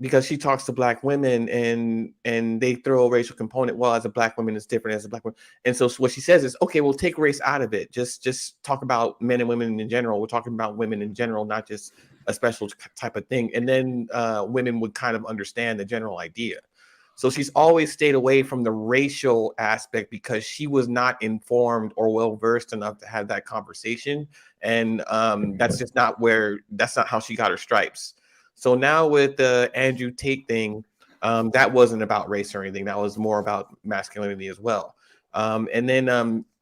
because she talks to Black women and they throw a racial component. Well, as a Black woman, it's different as a Black woman. And so what she says is, okay, we'll take race out of it. Just talk about men and women in general. We're talking about women in general, not just a special type of thing. And then women would kind of understand the general idea. So she's always stayed away from the racial aspect because she was not informed or well-versed enough to have that conversation. And that's not how she got her stripes. So now with the Andrew Tate thing, that wasn't about race or anything. That was more about masculinity as well. And then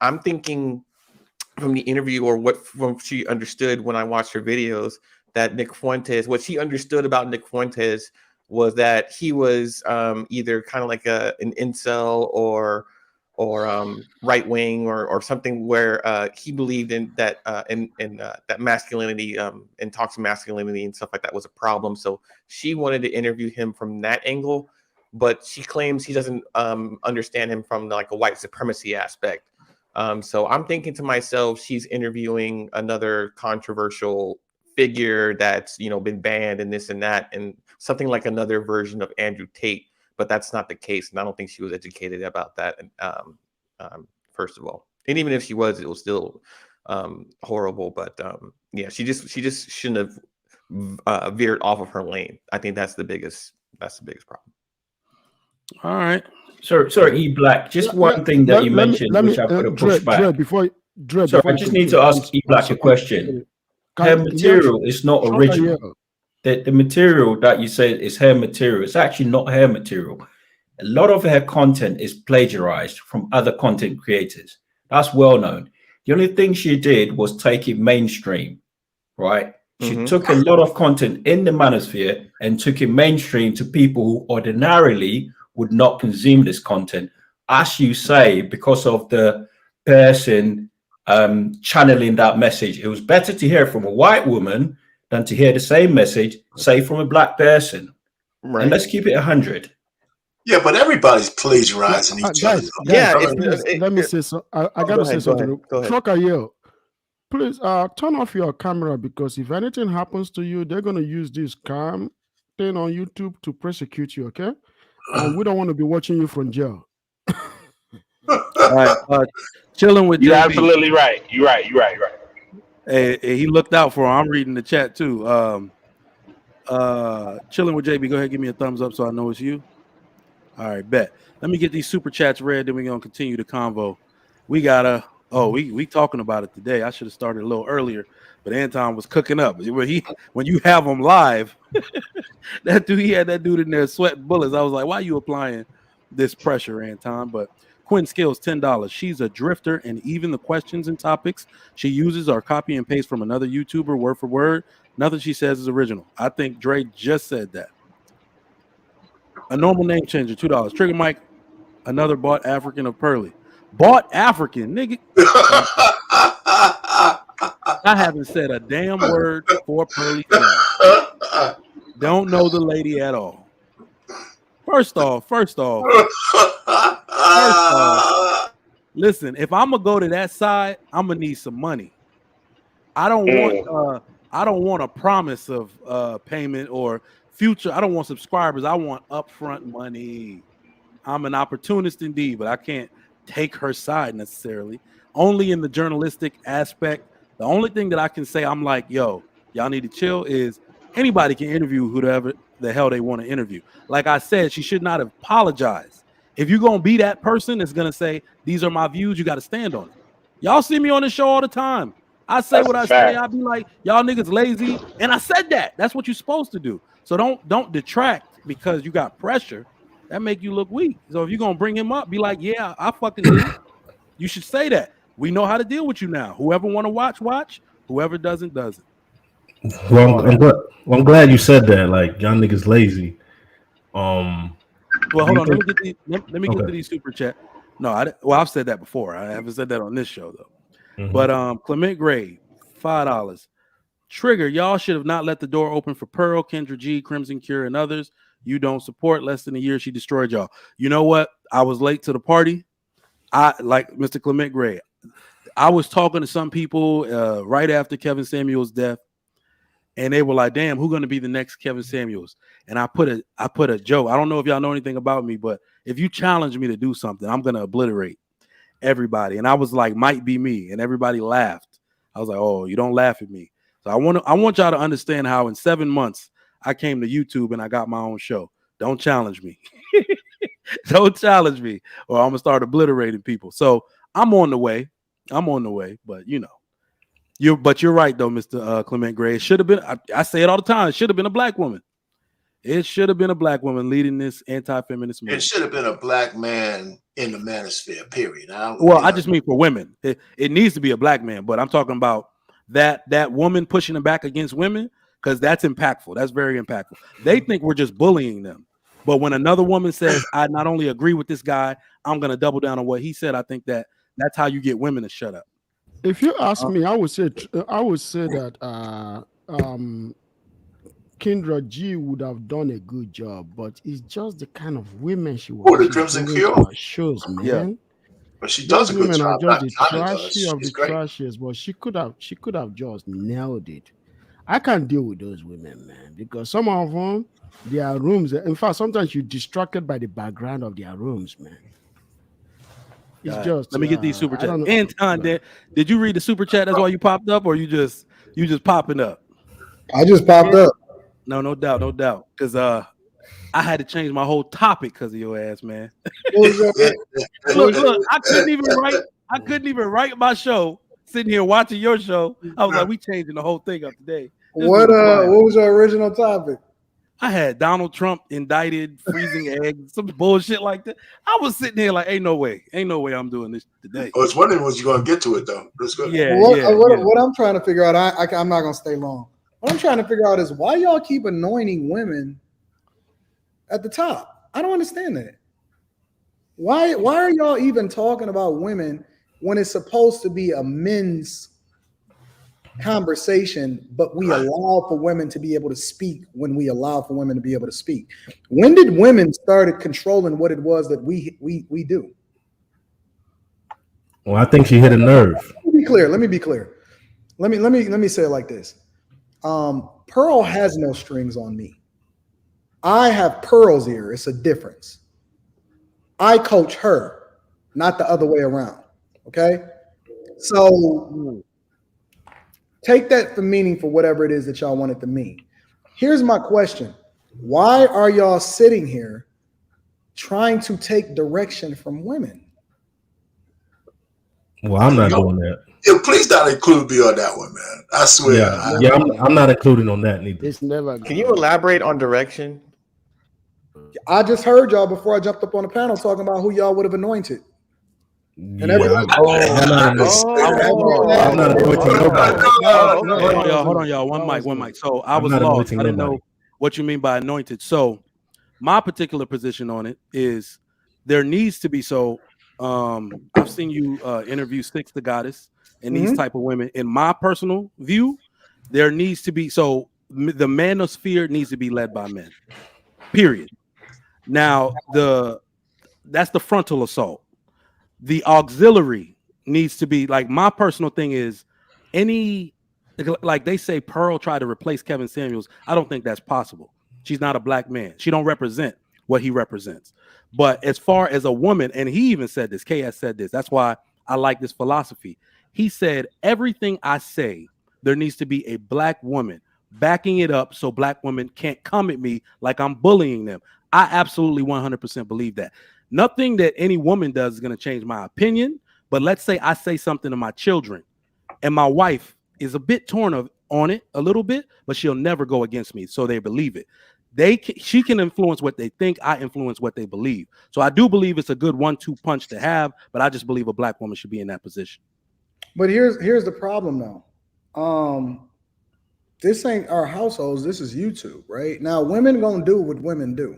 I'm thinking from the interview or from she understood when I watched her videos that Nick Fuentes, what she understood about Nick Fuentes was that he was either kind of like an incel or right wing or something where he believed in that that masculinity and toxic masculinity and stuff like that was a problem. So she wanted to interview him from that angle, but she claims he doesn't understand him from like a white supremacy aspect. So I'm thinking to myself, she's interviewing another controversial figure that's been banned and this and that, and something like another version of Andrew Tate. But that's not the case, and I don't think she was educated about that. First of all, and even if she was, it was still horrible. But yeah, she just shouldn't have veered off of her lane. I think that's the biggest problem. All right. Sorry, E Black. Just one thing that you mentioned, which I could have pushed back. I just need to ask E Black a question. Her material is not original. The material that you said is her material. It's actually not her material. A lot of her content is plagiarized from other content creators. That's well known. The only thing she did was take it mainstream, right? She took a lot of content in the Manosphere and took it mainstream to people who ordinarily would not consume this content. As you say, because of the person channeling that message, it was better to hear from a white woman than to hear the same message, say, from a Black person. Right. And let's keep it 100. Yeah, but everybody's plagiarizing each other. Yeah, let me say so. I got to say something. Trucker, please turn off your camera, because if anything happens to you, they're going to use this cam thing on YouTube to prosecute you, okay? And we don't want to be watching you from jail. All right, chilling with You're JB. absolutely right. You're right. Hey, he looked out for him. I'm reading the chat too. Chilling with JB. Go ahead, give me a thumbs up so I know it's you. All right, bet. Let me get these super chats read, then we're gonna continue the convo. We gotta we talking about it today. I should have started a little earlier, but Anton was cooking up. When you have him live, he had that dude in there sweating bullets. I was like, why are you applying this pressure, Anton? But Quinn Skills, $10. She's a drifter, and even the questions and topics she uses are copy and paste from another YouTuber word for word. Nothing she says is original. I think Dre just said that. A normal name changer, $2. Trigger Mike, another bought African of Pearly. Bought African, nigga. I haven't said a damn word for Pearly fan. Don't know the lady at all. First off, listen, if I'm gonna go to that side, I'm gonna need some money. I don't want a promise of payment or future. I don't want subscribers. I want upfront money. I'm an opportunist indeed, but I can't take her side necessarily. Only in the journalistic aspect. The only thing that I can say, I'm like, yo, y'all need to chill, is anybody can interview whoever the hell they want to interview. Like I said, she should not have apologized. If you're going to be that person that's going to say, these are my views, you got to stand on it. Y'all see me on the show all the time. I say That's what a I fact. say. I be like, y'all niggas lazy. And I said that. That's what you're supposed to do. So don't detract because you got pressure. That make you look weak. So if you're going to bring him up, be like, yeah, I fucking did it. You should say that. We know how to deal with you now. Whoever want to watch. Whoever doesn't. Well, I'm glad you said that. Like, y'all niggas lazy. Well, hold on. Let me get to these super chat. No, I've said that before. I haven't said that on this show though. Mhm. But Clement Gray, $5. Trigger, y'all should have not let the door open for Pearl, Kendra G, Crimson Cure, and others you don't support. Less than a year, she destroyed y'all. You know what? I was late to the party. I like Mr. Clement Gray. I was talking to some people right after Kevin Samuels' death, and they were like, "Damn, who's going to be the next Kevin Samuels?" And I put a joke. I don't know if y'all know anything about me, but if you challenge me to do something, I'm going to obliterate everybody. And I was like, might be me, and everybody laughed. I was like, oh, you don't laugh at me. So I want y'all to understand how in 7 months I came to YouTube and I got my own show. Don't challenge me. Don't challenge me, or I'm gonna start obliterating people. So I'm on the way, but you're right though, Mr. Clement Gray. It should have been. I say it all the time. It should have been a black woman. It should have been a black woman leading this anti-feminist movement. It should have been a black man in the manosphere, period. I just mean for women. It needs to be a black man, but I'm talking about that woman pushing them back against women, because that's impactful. That's very impactful. They think we're just bullying them. But when another woman says, I not only agree with this guy, I'm going to double down on what he said, I think that's how you get women to shut up. If you ask me, I would say that Kendra G would have done a good job, but it's just the kind of women she was. The Crimson Cure shows, man. Yeah. But she does a good job. Are just the trashy of the trashiest, but she could have just nailed it. I can't deal with those women, man, because some of them, their rooms. In fact, sometimes you're distracted by the background of their rooms, man. It's just. Let me get these super chats. Anton, did you read the super chat? That's why you popped up, or you just popping up? I just popped up. No doubt. Because I had to change my whole topic because of your ass, man. Look, I couldn't even write my show. Sitting here watching your show, I was like, we changing the whole thing up today. What was your original topic? I had Donald Trump indicted, freezing eggs, some bullshit like that. I was sitting here like, ain't no way I'm doing this today. I was wondering was you going to get to it though. That's good. What I'm trying to figure out, I'm not going to stay long. What I'm trying to figure out is why y'all keep anointing women at the top. I don't understand that. Why are y'all even talking about women when it's supposed to be a men's conversation, but we allow for women to be able to speak when we allow for women to be able to speak? When did women started controlling what it was that we do? Well, I think she hit a nerve. Let me be clear. Let me say it like this. Pearl has no strings on me. I have Pearl's ear. It's a difference. I coach her, not the other way around. Okay? So take that for meaning for whatever it is that y'all want it to mean. Here's my question. Why are y'all sitting here trying to take direction from women. Well, I'm not doing that. Yeah, please don't include me on that one, man. I swear. I'm not including on that neither. It's never. Can you elaborate on direction? I just heard y'all before I jumped up on the panel talking about who y'all would have anointed. And I'm not anointing nobody. Hold on, y'all. One mic. So I was lost. I didn't know what you mean by anointed. So my particular position on it is there needs to be. So I've seen you interview Six the Goddess and these type of women. In my personal view, there needs to be, so the manosphere needs to be led by men. Period. Now that's the frontal assault. The auxiliary needs to be, like, my personal thing is, like they say Pearl tried to replace Kevin Samuels. I don't think that's possible. She's not a black man. She don't represent what he represents. But as far as a woman, and he even said this, KS said this, that's why I like this philosophy. He said, everything I say, there needs to be a black woman backing it up so black women can't come at me like I'm bullying them. I absolutely 100% believe that. Nothing that any woman does is going to change my opinion. But let's say I say something to my children and my wife is a bit torn on it a little bit, but she'll never go against me. So they believe it. She can influence what they think. I influence what they believe. So I do believe it's a good 1-2 punch to have, but I just believe a black woman should be in that position. But here's the problem though. This ain't our households. This is YouTube, right? Now, women gonna do what women do,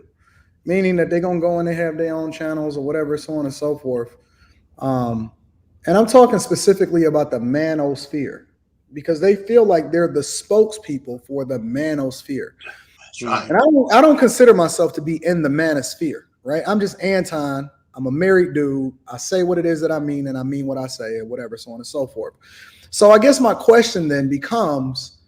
meaning that they're gonna go and they have their own channels or whatever, so on and so forth. And I'm talking specifically about the manosphere because they feel like they're the spokespeople for the manosphere. Right. And I don't consider myself to be in the manosphere, right? I'm just Anton. I'm a married dude. I say what it is that I mean, and I mean what I say, and whatever, so on and so forth. So I guess my question then becomes,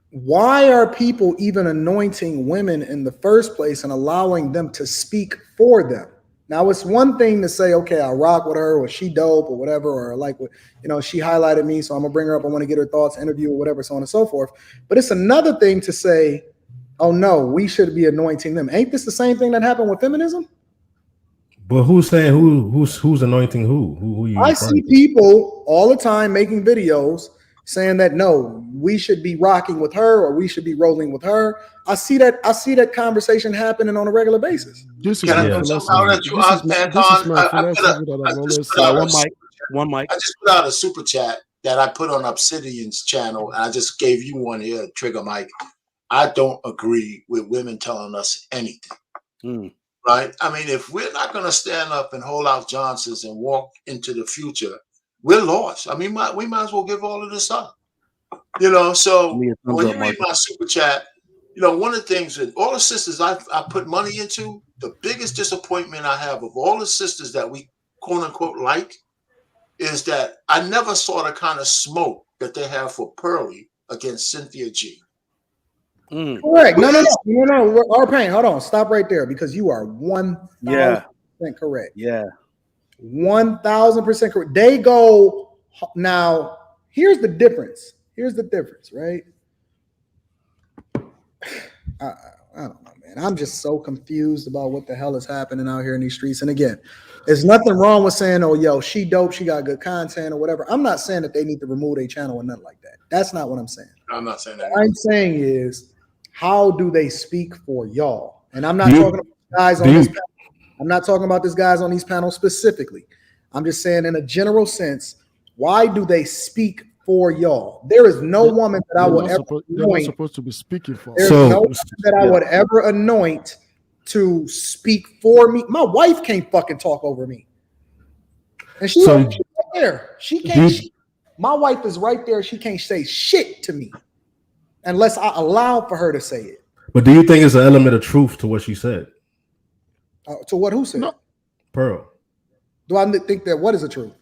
why are people even anointing women in the first place and allowing them to speak for them? Now, it's one thing to say, okay, I rock with her, or she dope, or whatever, or like, she highlighted me, so I'm gonna bring her up. I want to get her thoughts, interview, or whatever, so on and so forth. But it's another thing to say, oh no, we should be anointing them. Ain't this the same thing that happened with feminism? But who's saying who's anointing who? Who you? I see people all the time making videos saying that no, we should be rocking with her or we should be rolling with her. I see that conversation happening on a regular basis. This is my philosophy. One mic. I just put out a super chat that I put on Obsidian's channel, and I just gave you one here, Trigger Mike. I don't agree with women telling us anything. Right? I mean, if we're not going to stand up and hold out Johnsons and walk into the future, we're lost. I mean, we might as well give all of this up. So when you read my super chat, one of the things that all the sisters I put money into, the biggest disappointment I have of all the sisters that we quote unquote like is that I never saw the kind of smoke that they have for Pearly against Cynthia G. Correct. No. R-Pain, hold on. Stop right there because you are 1,000% correct. Yeah. 1,000% correct. They go now. Here's the difference. Right? I don't know, man. I'm just so confused about what the hell is happening out here in these streets. And again, there's nothing wrong with saying, oh, yo, she dope, she got good content or whatever. I'm not saying that they need to remove their channel or nothing like that. That's not what I'm saying. I'm not saying that. What I'm saying is, how do they speak for y'all? And I'm not talking about guys on this panel. I'm not talking about these guys on these panels specifically. I'm just saying in a general sense, why do they speak for y'all? There is no woman that I would ever anoint. They're not supposed to be speaking for. There's no woman that I would ever anoint to speak for me. My wife can't fucking talk over me. And she's right there. She can't. My wife is right there. She can't say shit to me unless I allow for her to say it. But do you think it's an element of truth to what she said? To what? Who said? No. Pearl. Do I think that what is the truth?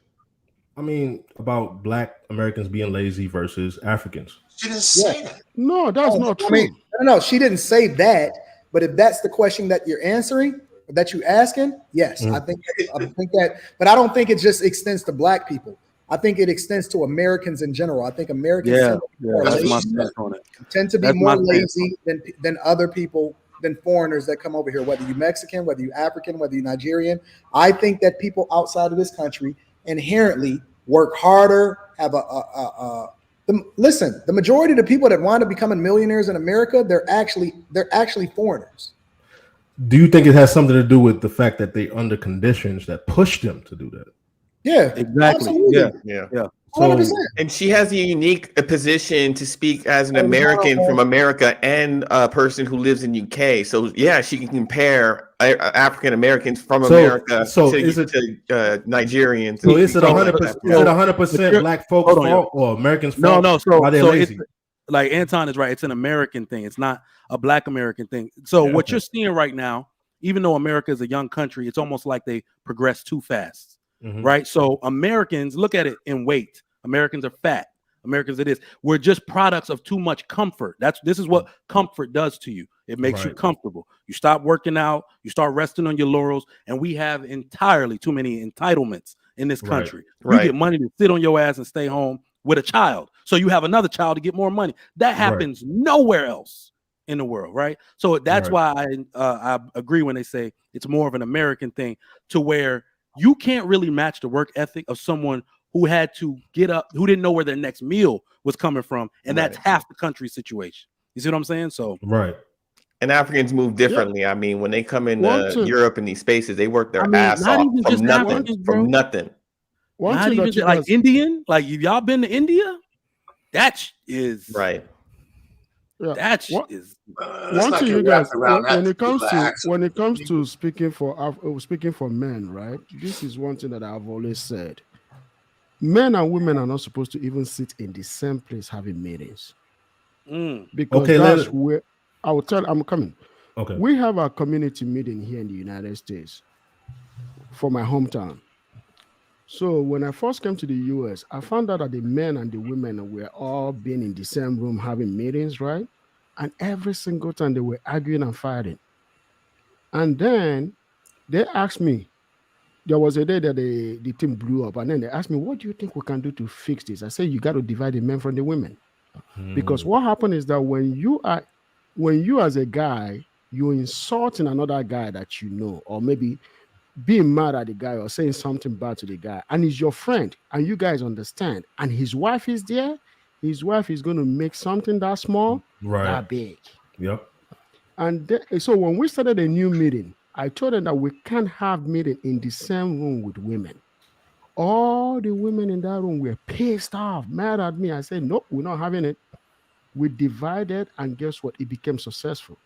I mean, about Black Americans being lazy versus Africans. She didn't say that. No, that's not true. I mean, no, she didn't say that. But if that's the question that you're answering, that you asking, yes, I think that. But I don't think it just extends to Black people. I think it extends to Americans in general. I think Americans that's my stance on it. Tend to be more lazy than other people than foreigners that come over here, whether you're Mexican, whether you're African, whether you're Nigerian. I think that people outside of this country inherently work harder, have listen, the majority of the people that wind up becoming millionaires in America, they're actually foreigners. Do you think it has something to do with the fact that they under conditions that push them to do that? Yeah, Exactly. absolutely. Yeah. 100%. And she has a unique position to speak as an American from America and a person who lives in UK. So yeah, she can compare African Americans from America to Nigerians. So is it 100% black folks' fault or Americans' fault? No. Why they're lazy? It's, like Anton is right. It's an American thing. It's not a Black American thing. So what you're seeing right now, even though America is a young country, it's almost like they progress too fast. Right. So Americans, look at it in weight. Americans are fat. Americans, it is. We're just products of too much comfort. This is what comfort does to you. It makes you comfortable. You stop working out, you start resting on your laurels, and we have entirely too many entitlements in this country. You get money to sit on your ass and stay home with a child. So you have another child to get more money. That happens nowhere else in the world, right? So that's why I agree when they say it's more of an American thing, to where you can't really match the work ethic of someone who had to get up, who didn't know where their next meal was coming from. And that's half the country's situation. You see what I'm saying? So and Africans move differently. I mean, when they come in Europe in these spaces, they work their ass off from nothing. Not even just, like Indian, like y'all been to India? That is right. That is one thing you guys when it comes to speaking for men, right? This is one thing that I've always said. Men and women are not supposed to even sit in the same place having meetings. Because that's where I will tell I'm coming. Okay. We have a community meeting here in the United States for my hometown. So when I first came to the US, I found out that the men and the women were all being in the same room having meetings, right? And every single time they were arguing and fighting. And then they asked me, there was a day that the team blew up, and then they asked me, what do you think we can do to fix this? I said, you got to divide the men from the women. Because what happened is that when you as a guy, you're insulting another guy that you know, or maybe being mad at the guy or saying something bad to the guy, and he's your friend, and you guys understand, and his wife is there, his wife is going to make something that small, that big. Yep. And so when we started a new meeting, I told them that we can't have meeting in the same room with women. All the women in that room were pissed off, mad at me. I said, nope, we're not having it. We divided, and guess what? It became successful.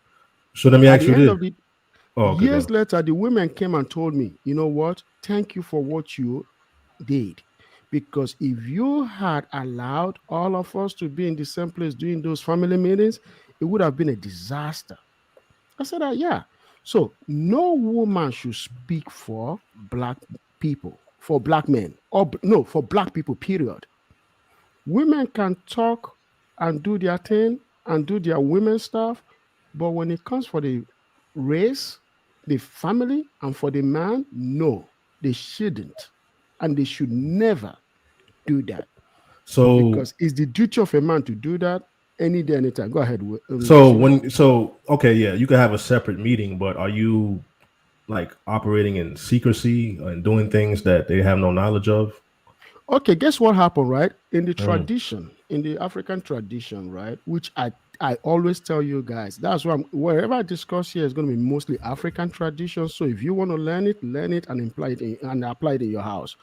So let me ask you this. Years later, the women came and told me, you know what? Thank you for what you did. Because if you had allowed all of us to be in the same place doing those family meetings, it would have been a disaster. I said, yeah. So no woman should speak for black people, for black men, or no, for black people, period. Women can talk and do their thing and do their women stuff, but when it comes for the race, the family, and for the man, no, they shouldn't. And they should never do that. So because it's the duty of a man to do that any day, anytime. Go ahead. Okay, yeah, you can have a separate meeting, but are you like operating in secrecy and doing things that they have no knowledge of? Okay, guess what happened, right? In the tradition, in the African tradition, right, which I always tell you guys, that's why wherever I discuss here is going to be mostly African tradition. So if you want to learn it and apply it in your house.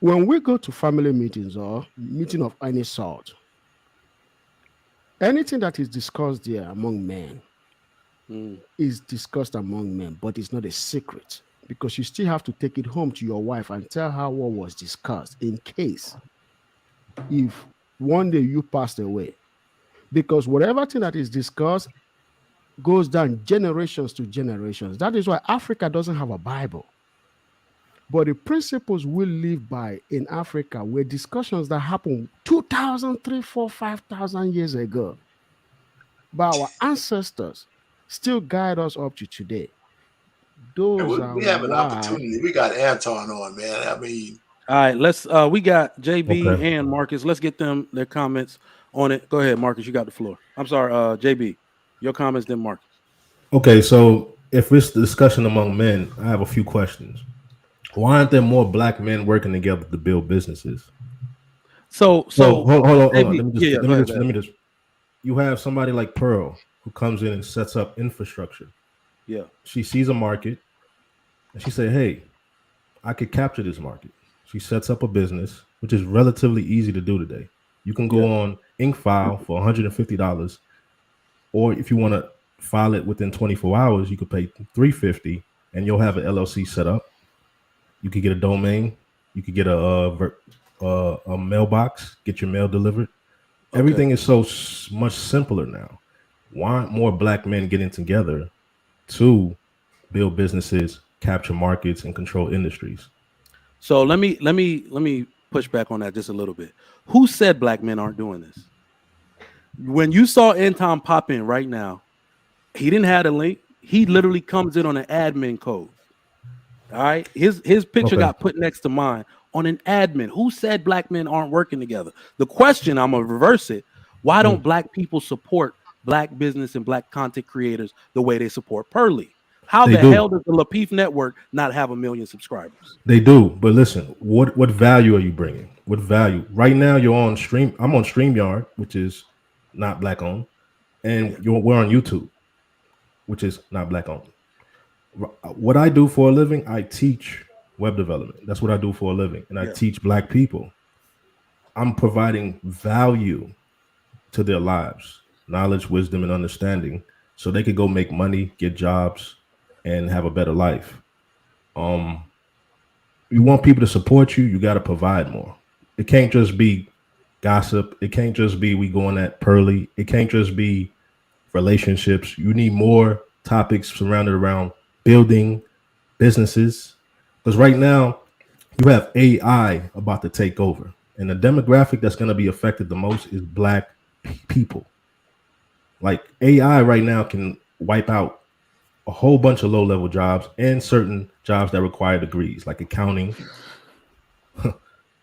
When we go to family meetings or meeting of any sort, anything that is discussed there among men is discussed among men, but it's not a secret, because you still have to take it home to your wife and tell her what was discussed in case if one day you passed away. Because whatever thing that is discussed goes down generations to generations. That is why Africa doesn't have a Bible. But the principles we live by in Africa were discussions that happened 2,000, 3,000, 4,000, 5,000 years ago. But our ancestors still guide us up to today. We have an opportunity. We got Anton on, man. I mean, all right, let's we got JB and Marcus. Let's get their comments on it. Go ahead, Marcus. You got the floor. I'm sorry, JB. Your comments, then Marcus. Okay, so if it's the discussion among men, I have a few questions. Why aren't there more black men working together to build businesses? So hold on. maybe- Let me just. You have somebody like Pearl who comes in and sets up infrastructure. Yeah. She sees a market and she say, "Hey, I could capture this market." She sets up a business, which is relatively easy to do today. You can go on InkFile for $150, or if you want to file it within 24 hours, you could pay $350, and you'll have an LLC set up. You could get a domain. You could get a mailbox, get your mail delivered. Okay. Everything is so much simpler now. Why aren't more black men getting together to build businesses, capture markets, and control industries? So let me push back on that just a little bit. Who said black men aren't doing this? When you saw Anton pop in right now, he didn't have a link. He literally comes in on an admin code. All right, his picture got put next to mine on an admin. Who said black men aren't working together? The question, I'm gonna reverse it. Why don't black people support black business and black content creators the way they support Pearly? How the hell does the Lapeef Network not have 1 million subscribers? They do, but listen, what value are you bringing? What value? Right now, you're on stream. I'm on StreamYard, which is not black owned, and we're on YouTube, which is not black owned. What I do for a living, I teach web development. That's what I do for a living, and I teach black people. I'm providing value to their lives, knowledge, wisdom, and understanding, so they could go make money, get jobs, and have a better life. You want people to support you, you got to provide more. It can't just be gossip. It can't just be we going at Pearly. It can't just be relationships. You need more topics surrounded around building businesses, because right now you have AI about to take over, and the demographic that's going to be affected the most is black people. Like AI right now can wipe out a whole bunch of low-level jobs and certain jobs that require degrees, like accounting.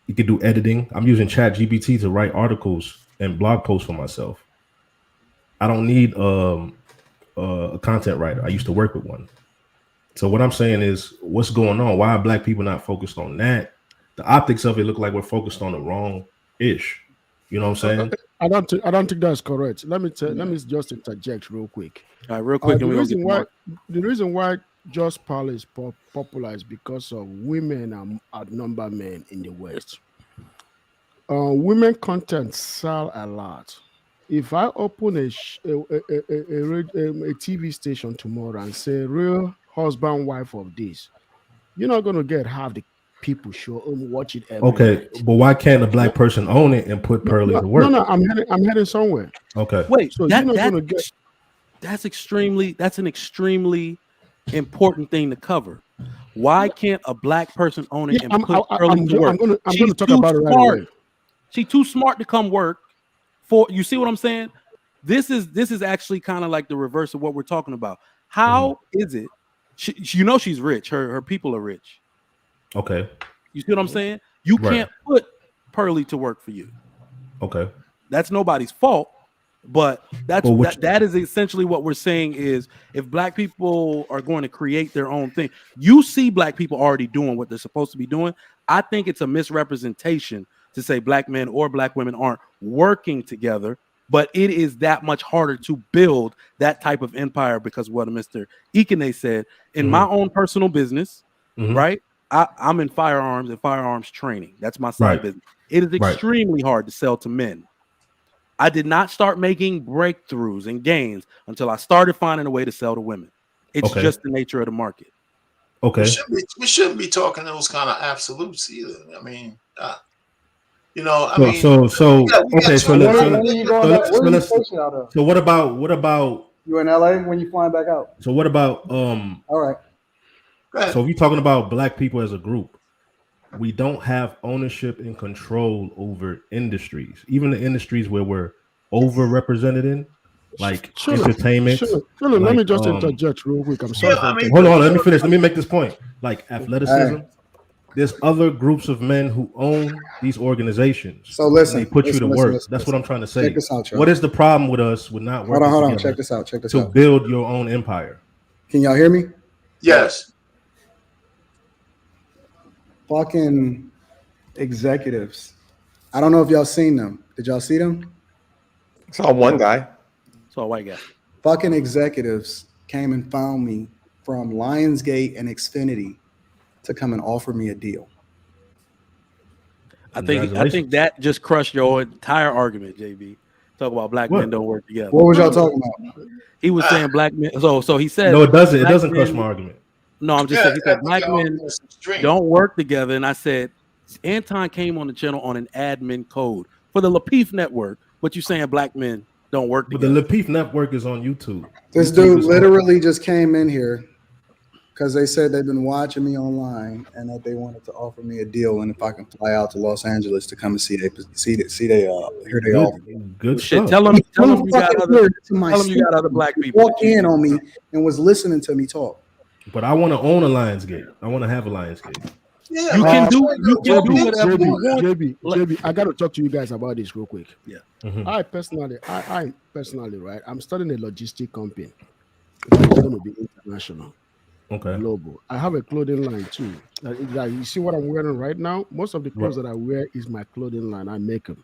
You can do editing. I'm using ChatGPT to write articles and blog posts for myself. I don't need a content writer. I used to work with one. So what I'm saying is, what's going on? Why are black people not focused on that? The optics of it look like we're focused on the wrong ish. You know what I'm saying? I don't think that's correct. Let me just interject real quick. All right, real quick. The reason why Just Pearly is popular is because of women outnumber men in the West. Women content sell a lot. If I open a TV station tomorrow and say real husband wife of this, you're not going to get half the people watch it every night. But why can't a black person own it and put Pearly to work? No, I'm heading somewhere. Okay. Wait, so that's an extremely important thing to cover. Why can't a black person own it and put Pearly to work? I'm going to talk about it right away. She's too smart to come work for. You see what I'm saying? This is actually kind of like the reverse of what we're talking about. How is it? She's rich. Her people are rich. Okay. You see what I'm saying? You can't put Pearly to work for you. Okay. That's nobody's fault, but that is essentially what we're saying is if black people are going to create their own thing, you see black people already doing what they're supposed to be doing. I think it's a misrepresentation to say black men or black women aren't working together, but it is that much harder to build that type of empire because what Mr. Ikene said in my own personal business, right? I'm in firearms and firearms training. That's my side business. It is extremely hard to sell to men. I did not start making breakthroughs and gains until I started finding a way to sell to women. It's just the nature of the market. Okay. We shouldn't be talking those kind of absolutes either. I mean, So what about you in LA when you flying back out? So what about all right. So if you're talking about black people as a group, we don't have ownership and control over industries, even the industries where we're overrepresented in, like entertainment. Like, let me just interject real quick. I'm sorry. Hold on, let me finish. Let me make this point. Like athleticism, There's other groups of men who own these organizations. So listen, and they put you to work. listen, That's what I'm trying to say. Check this out, y'all. What is the problem with us with not working Hold on. together Check this out. Check this to out. build your own empire? Can y'all hear me? Yes. Fucking executives. I don't know if y'all seen them. Did y'all see them? Saw one guy. So a white guy. Fucking executives came and found me from Lionsgate and Xfinity to come and offer me a deal. I think that just crushed your entire argument, JB. Talk about black men don't work together. What was y'all talking about? He was saying black men. So he said no, it doesn't. It doesn't crush my argument. No, I'm just saying he said black men don't work together, and I said Anton came on the channel on an admin code for the Lapeef Network, but you saying black men don't work together. But the Lapeef Network is on YouTube. This dude literally just came in here because they said they've been watching me online and that they wanted to offer me a deal, and if I can fly out to Los Angeles to come and hear they all. Good shit. stuff. Tell them you got other black people. Walk in on me and was listening to me talk. But I want to own a Lionsgate. I want to have a Lionsgate. Yeah, You can do whatever you want. JB, I got to talk to you guys about this real quick. Yeah. Mhm. I personally, right, I'm starting a logistic company. It's going to be international, Okay. global. I have a clothing line too. You see what I'm wearing right now? Most of the clothes that I wear is my clothing line. I make them.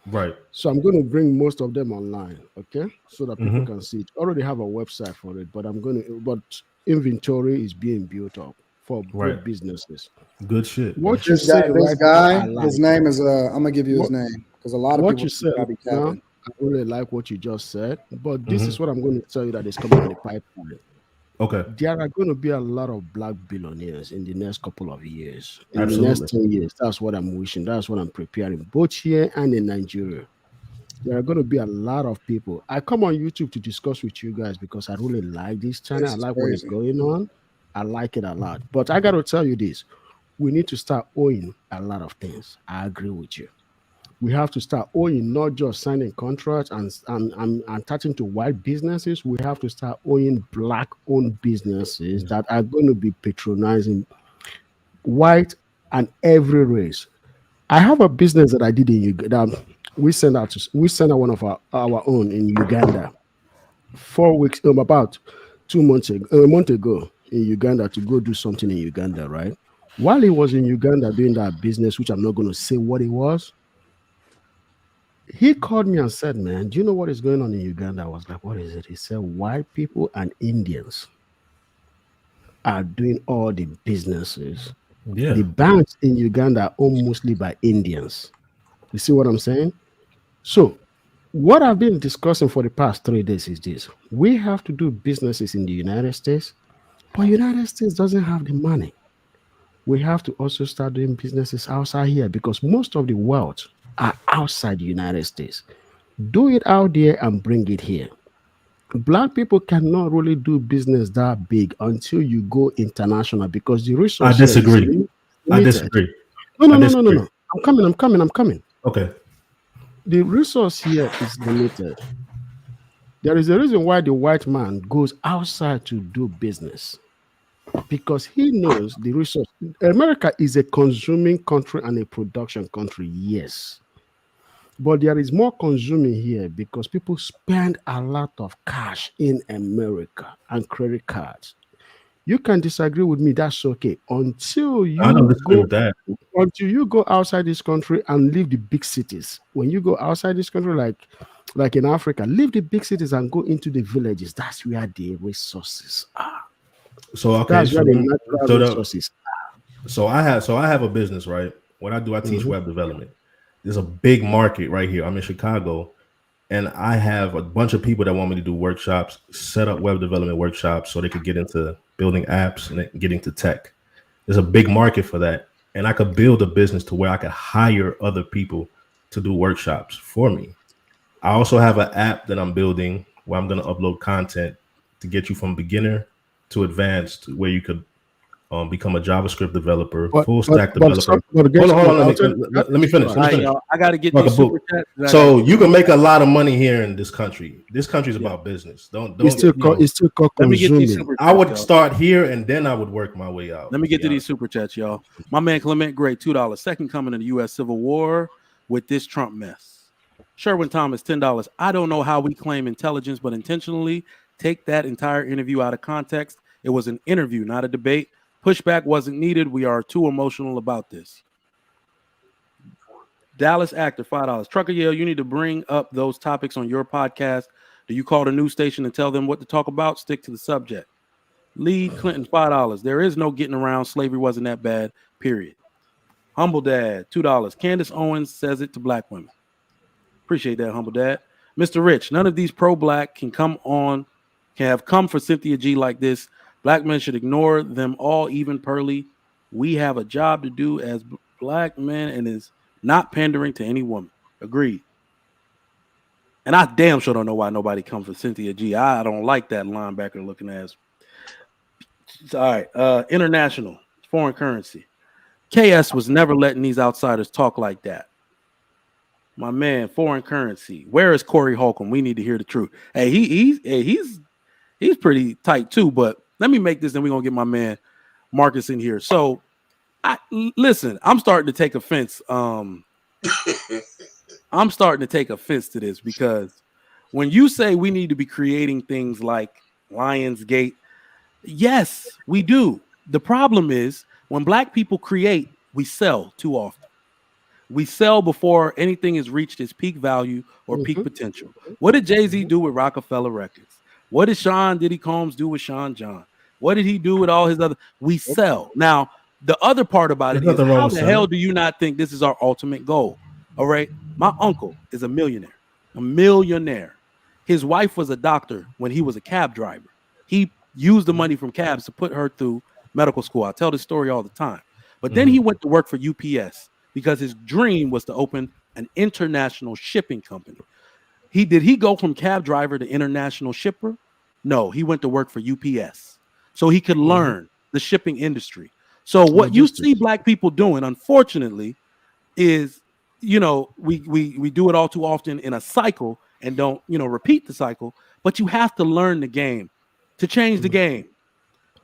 Right. So I'm going to bring most of them online, okay, so that people can see it. Already have a website for it, but inventory is being built up for both businesses. Good shit. What you This said, guy, right, his name is I'm gonna give you his name because a lot of what people you said. probably Now, capping. I really like what you just said, but this is what I'm going to tell you that is coming in the pipeline. Okay. There are going to be a lot of black billionaires in the next couple of years. In Absolutely. the next 10 years, that's what I'm wishing. That's what I'm preparing, both here and in Nigeria. There are going to be a lot of people. I come on YouTube to discuss with you guys because I really like this channel. I like what is going on. I like it a lot. But I got to tell you this. We need to start owning a lot of things. I agree with you. We have to start owning, not just signing contracts and attaching to white businesses. We have to start owning black-owned businesses that are going to be patronizing white and every race. I have a business that I did in Uganda. We sent out one of our own in Uganda 4 weeks, about 2 months ago, a month ago in Uganda to go do something in Uganda, right? While he was in Uganda doing that business, which I'm not going to say what it was, he called me and said, man, do you know what is going on in Uganda? I was like, what is it? He said, white people and Indians are doing all the businesses. Yeah. The banks in Uganda are owned mostly by Indians. You see what I'm saying? So what I've been discussing for the past 3 days is this. We have to do businesses in the United States, but United States doesn't have the money. We have to also start doing businesses outside here because most of the wealth are outside the United States. Do it out there and bring it here. Black people cannot really do business that big until you go international because the resources. I disagree. I disagree. No. I'm coming. Okay. The resource here is limited. There is a reason why the white man goes outside to do business. Because he knows the resource. America is a consuming country and a production country, yes. But there is more consuming here because people spend a lot of cash in America and credit cards. You can disagree with me, that's okay. Until you go outside this country and leave the big cities. When you go outside this country, like in Africa, leave the big cities and go into the villages. That's where the resources are. So okay, that's where the natural resources are. So I have a business, right? What I do, I teach web development. There's a big market right here. I'm in Chicago, and I have a bunch of people that want me to do workshops, set up web development workshops so they could get into building apps and get into tech. There's a big market for that. And I could build a business to where I could hire other people to do workshops for me. I also have an app that I'm building where I'm going to upload content to get you from beginner to advanced, where you could become a JavaScript developer, But- full but- stack but developer. so- but guess Hold on, what? let me finish. All right, y'all. I got to get Like these a book. super chats. So you can make a lot of money here in this country. This country's about business. Don't. It's still called Let me get these consuming. super chats. I would y'all. start here and then I would work my way out. Let me get to these super chats, y'all. My man Clement Gray, $2. Second coming of the U.S. Civil War with this Trump mess. Sherwin Thomas, $10. I don't know how we claim intelligence, but intentionally take that entire interview out of context. It was an interview, not a debate. Pushback wasn't needed. We are too emotional about this. Dallas Actor, $5. Trucker Yale, you need to bring up those topics on your podcast. Do you call the news station and tell them what to talk about? Stick to the subject. Lead Clinton, $5. There is no getting around. Slavery wasn't that bad, period. Humble Dad, $2. Candace Owens says it to black women. Appreciate that, Humble Dad. Mr. Rich, none of these pro-black can have come for Cynthia G like this. Black men should ignore them all, even Pearly. We have a job to do as black men and is not pandering to any woman. Agreed. And I damn sure don't know why nobody comes for Cynthia G. I don't like that linebacker looking ass. All right. International, foreign currency. KS was never letting these outsiders talk like that. My man, foreign currency. Where is Corey Holcomb? We need to hear the truth. Hey, he's pretty tight too, but let me make this, and we're gonna get my man Marcus in here. So listen, I'm starting to take offense. I'm starting to take offense to this because when you say we need to be creating things like Lionsgate, yes, we do. The problem is when black people create, we sell too often. We sell before anything has reached its peak value or peak potential. What did Jay-Z do with Rockefeller Records? What did Sean Diddy Combs do with Sean John? What did he do with all his other? We sell. Now, the other part about it is how the hell do you not think this is our ultimate goal? All right. My uncle is a millionaire. His wife was a doctor when he was a cab driver. He used the money from cabs to put her through medical school. I tell this story all the time. But then he went to work for UPS because his dream was to open an international shipping company. Did he go from cab driver to international shipper? No, he went to work for UPS so he could learn the shipping industry. So what you see black people doing, unfortunately, is, we do it all too often in a cycle and don't, repeat the cycle, but you have to learn the game to change the game.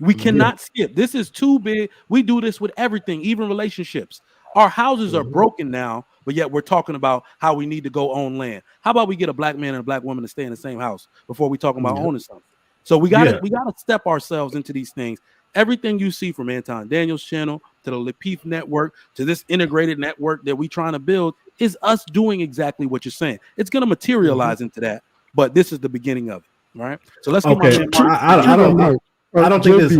We cannot skip. This is too big. We do this with everything, even relationships. Our houses are broken now, but yet we're talking about how we need to go own land. How about we get a black man and a black woman to stay in the same house before we talk about owning something? So we gotta step ourselves into these things. Everything you see from Anton Daniels' channel to the Lapeef Network to this integrated network that we're trying to build is us doing exactly what you're saying. It's gonna materialize into that, but this is the beginning of it. Right. So let's get I don't think this.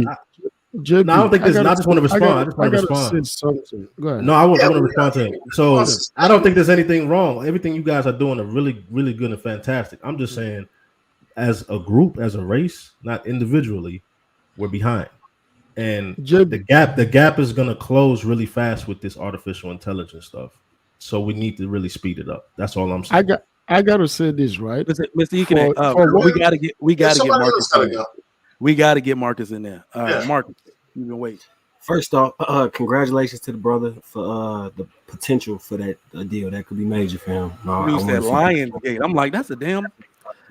No, I don't think this. I just want to respond. I just want to respond. Go ahead. No, I want to respond to him. So I don't think there's anything wrong. Everything you guys are doing are really, really good and fantastic. I'm just saying, as a group, as a race, not individually, we're behind, and the gap is gonna close really fast with this artificial intelligence stuff. So we need to really speed it up. That's all I'm saying. I gotta say this, right? Mr. Ekin, we gotta get Marcus in there. We got to get Marcus in there. All right, Marcus, you've been waiting. First off, congratulations to the brother for the potential for that deal. That could be major for him. You said Lionsgate. I'm like, that's a damn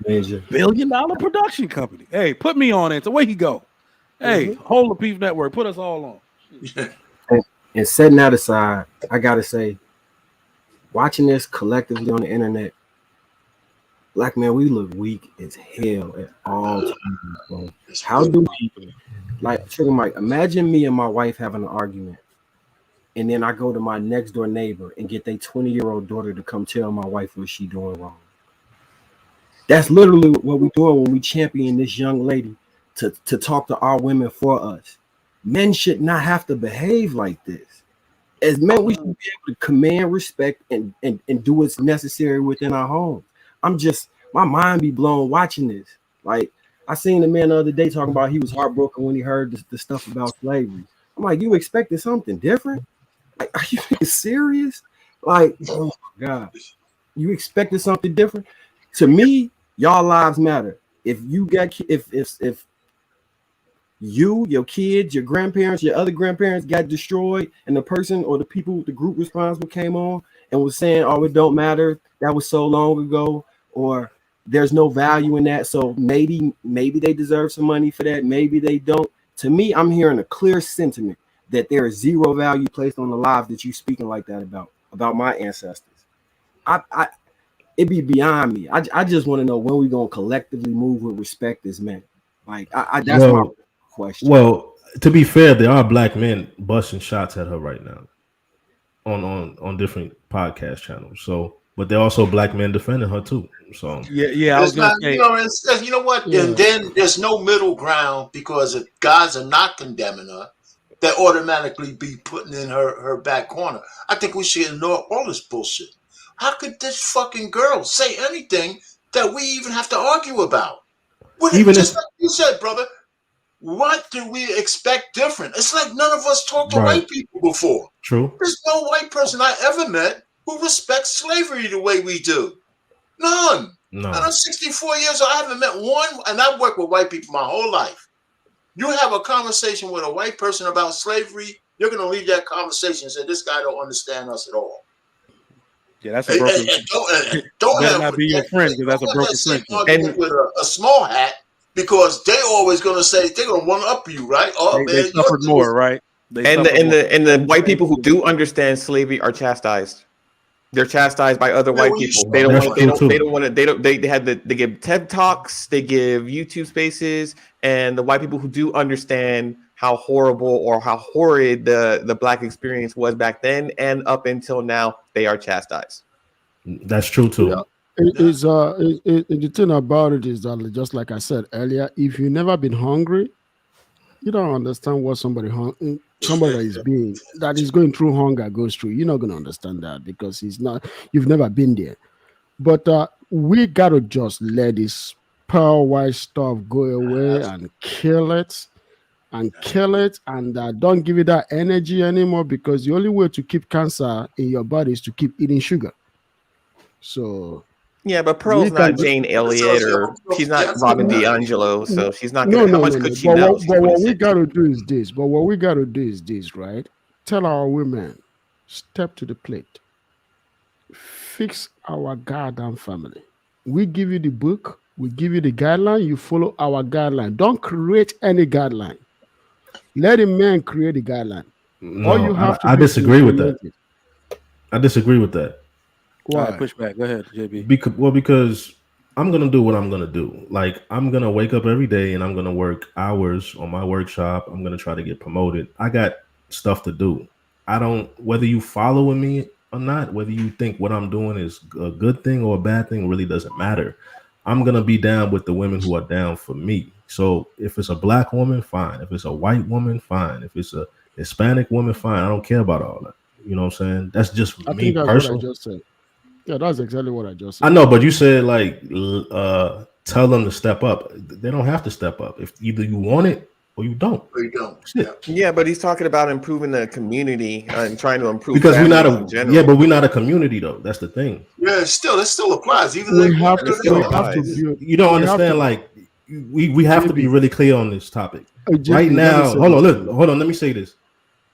major $1 billion production company. Hey, put me on it. So where he go? Hey, whole Lapeef Network, put us all on. And setting that aside, I gotta say, watching this collectively on the internet, black man, we look weak as hell at all times, bro. How do we, like, Sugar Mike, imagine me and my wife having an argument, and then I go to my next door neighbor and get their 20-year-old daughter to come tell my wife what she doing wrong. That's literally what we doing when we champion this young lady to talk to our women for us. Men should not have to behave like this. As men, we should be able to command respect and do what's necessary within our home. My mind be blown watching this. Like, I seen the man the other day talking about he was heartbroken when he heard the stuff about slavery. I'm like, you expected something different? Like, are you serious? Like, oh my God, you expected something different? To me, y'all lives matter. If you got if you, your kids, your grandparents, your other grandparents got destroyed, and the person or the people, the group responsible came on and was saying, "Oh, it don't matter. That was so long ago," or "There's no value in that." So maybe they deserve some money for that. Maybe they don't. To me, I'm hearing a clear sentiment that there is zero value placed on the lives that you speaking like that about my ancestors. It be beyond me. I just want to know when we gonna collectively move with respect as men. Like that's my question. Well, to be fair, there are black men busting shots at her right now on different podcast channels. So, but there are also black men defending her too. So yeah, I was gonna say, you know what? Yeah. And then there's no middle ground, because if guys are not condemning her, they automatically be putting in her back corner. I think we should ignore all this bullshit. How could this fucking girl say anything that we even have to argue about? Even just if- like you said, brother, what do we expect different? It's like none of us talked to Right. white people before. True. There's no white person I ever met who respects slavery the way we do. None. No. And I'm 64 years old. I haven't met one, and I've worked with white people my whole life. You have a conversation with a white person about slavery, you're going to leave that conversation and say, this guy don't understand us at all. Yeah, that's a broken. Don't better have not be your friend, because that's a broken friendship. And with a small hat, because they always going to say they're going to one up you, right? Oh, They man, suffered more, right? And the white people who do understand slavery are chastised. They're chastised by other white people. They give TED Talks, they give YouTube spaces, and the white people who do understand how horrible or how horrid the black experience was back then and up until now, they are chastised. That's true too. Yeah. The thing about it is that, just like I said earlier, if you've never been hungry, you don't understand what somebody that is going through hunger goes through. You're not going to understand that, because you've never been there. But we got to just let this pearl white stuff go away and kill it, and don't give it that energy anymore, because the only way to keep cancer in your body is to keep eating sugar. So yeah, but Pearl's not Jane Elliott, or she's not Robin DiAngelo, so she's not gonna. How much could she know? But what we got to do is this. But what we got to do is this, right? Tell our women, step to the plate. Fix our goddamn family. We give you the book. We give you the guideline. You follow our guideline. Don't create any guideline. Let the man create the guideline. No, all you have I disagree with that. I disagree with that. Why? Push back. Go ahead, JB. Because I'm gonna do what I'm gonna do. Like, I'm gonna wake up every day and I'm gonna work hours on my workshop. I'm gonna try to get promoted. I got stuff to do. Whether you following me or not, whether you think what I'm doing is a good thing or a bad thing, really doesn't matter. I'm gonna be down with the women who are down for me. So if it's a black woman, fine. If it's a white woman, fine. If it's a Hispanic woman, fine. I don't care about all that. You know what I'm saying? That's just me personally. What I just said. Yeah, that's exactly what I just said. I know, but you said like tell them to step up. They don't have to step up. If either you want it or you don't. Or you don't. Yeah, but he's talking about improving the community and trying to improve. Because we're not but we're not a community though. That's the thing. Yeah, that still applies. Even we have to build. You don't understand. Like we have to be really clear on this topic right now. Hold on. Let me say this.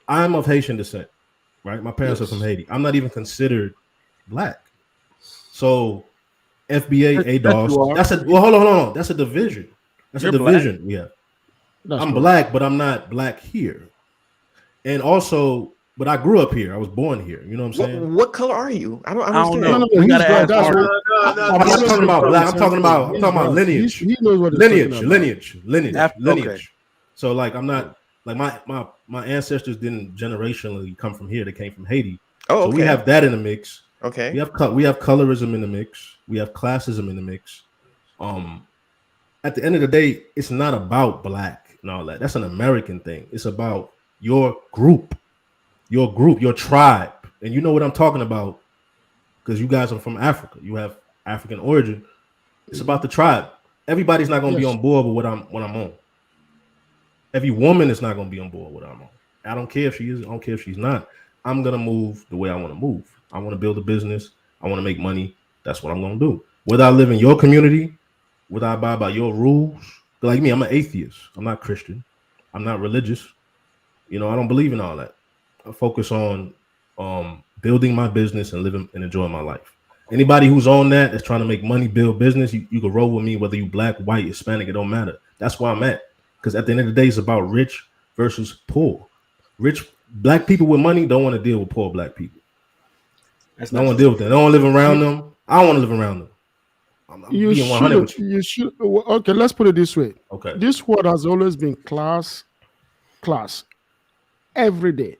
I'm of Haitian descent. Right, my parents are from Haiti. I'm not even considered black. So FBA, ADOS, that's hold on. That's a division. That's a division. Black? Yeah. I'm black, but I'm not black here. And also, but I grew up here. I was born here. You know what I'm saying? What color are you? I don't understand. No, I'm not talking about black. I'm talking about lineage. He knows what lineage. Okay. So like I'm not like my ancestors didn't generationally come from here. They came from Haiti. Oh, okay. So we have that in the mix. Okay. We have colorism in the mix. We have classism in the mix. At the end of the day, it's not about black and all that. That's an American thing. It's about your group, your tribe. And you know what I'm talking about because you guys are from Africa. You have African origin. It's about the tribe. Everybody's not going to be on board with what I'm on. Every woman is not going to be on board with what I'm on. I don't care if she is. I don't care if she's not. I'm going to move the way I want to move. I want to build a business. I want to make money. That's what I'm going to do. Whether I live in your community, whether I abide by your rules. Like me, I'm an atheist. I'm not Christian. I'm not religious. You know, I don't believe in all that. I focus on building my business and living and enjoying my life. Anybody who's on that that's trying to make money, build business, you can roll with me, whether you black, white, Hispanic, it don't matter. That's where I'm at. Because at the end of the day, it's about rich versus poor. Rich black people with money don't want to deal with poor black people. They don't want to deal with them. They don't want to live around them. I don't want to live around them. I'm being 100 with you. You should. Okay, let's put it this way. Okay. This word has always been class, every day.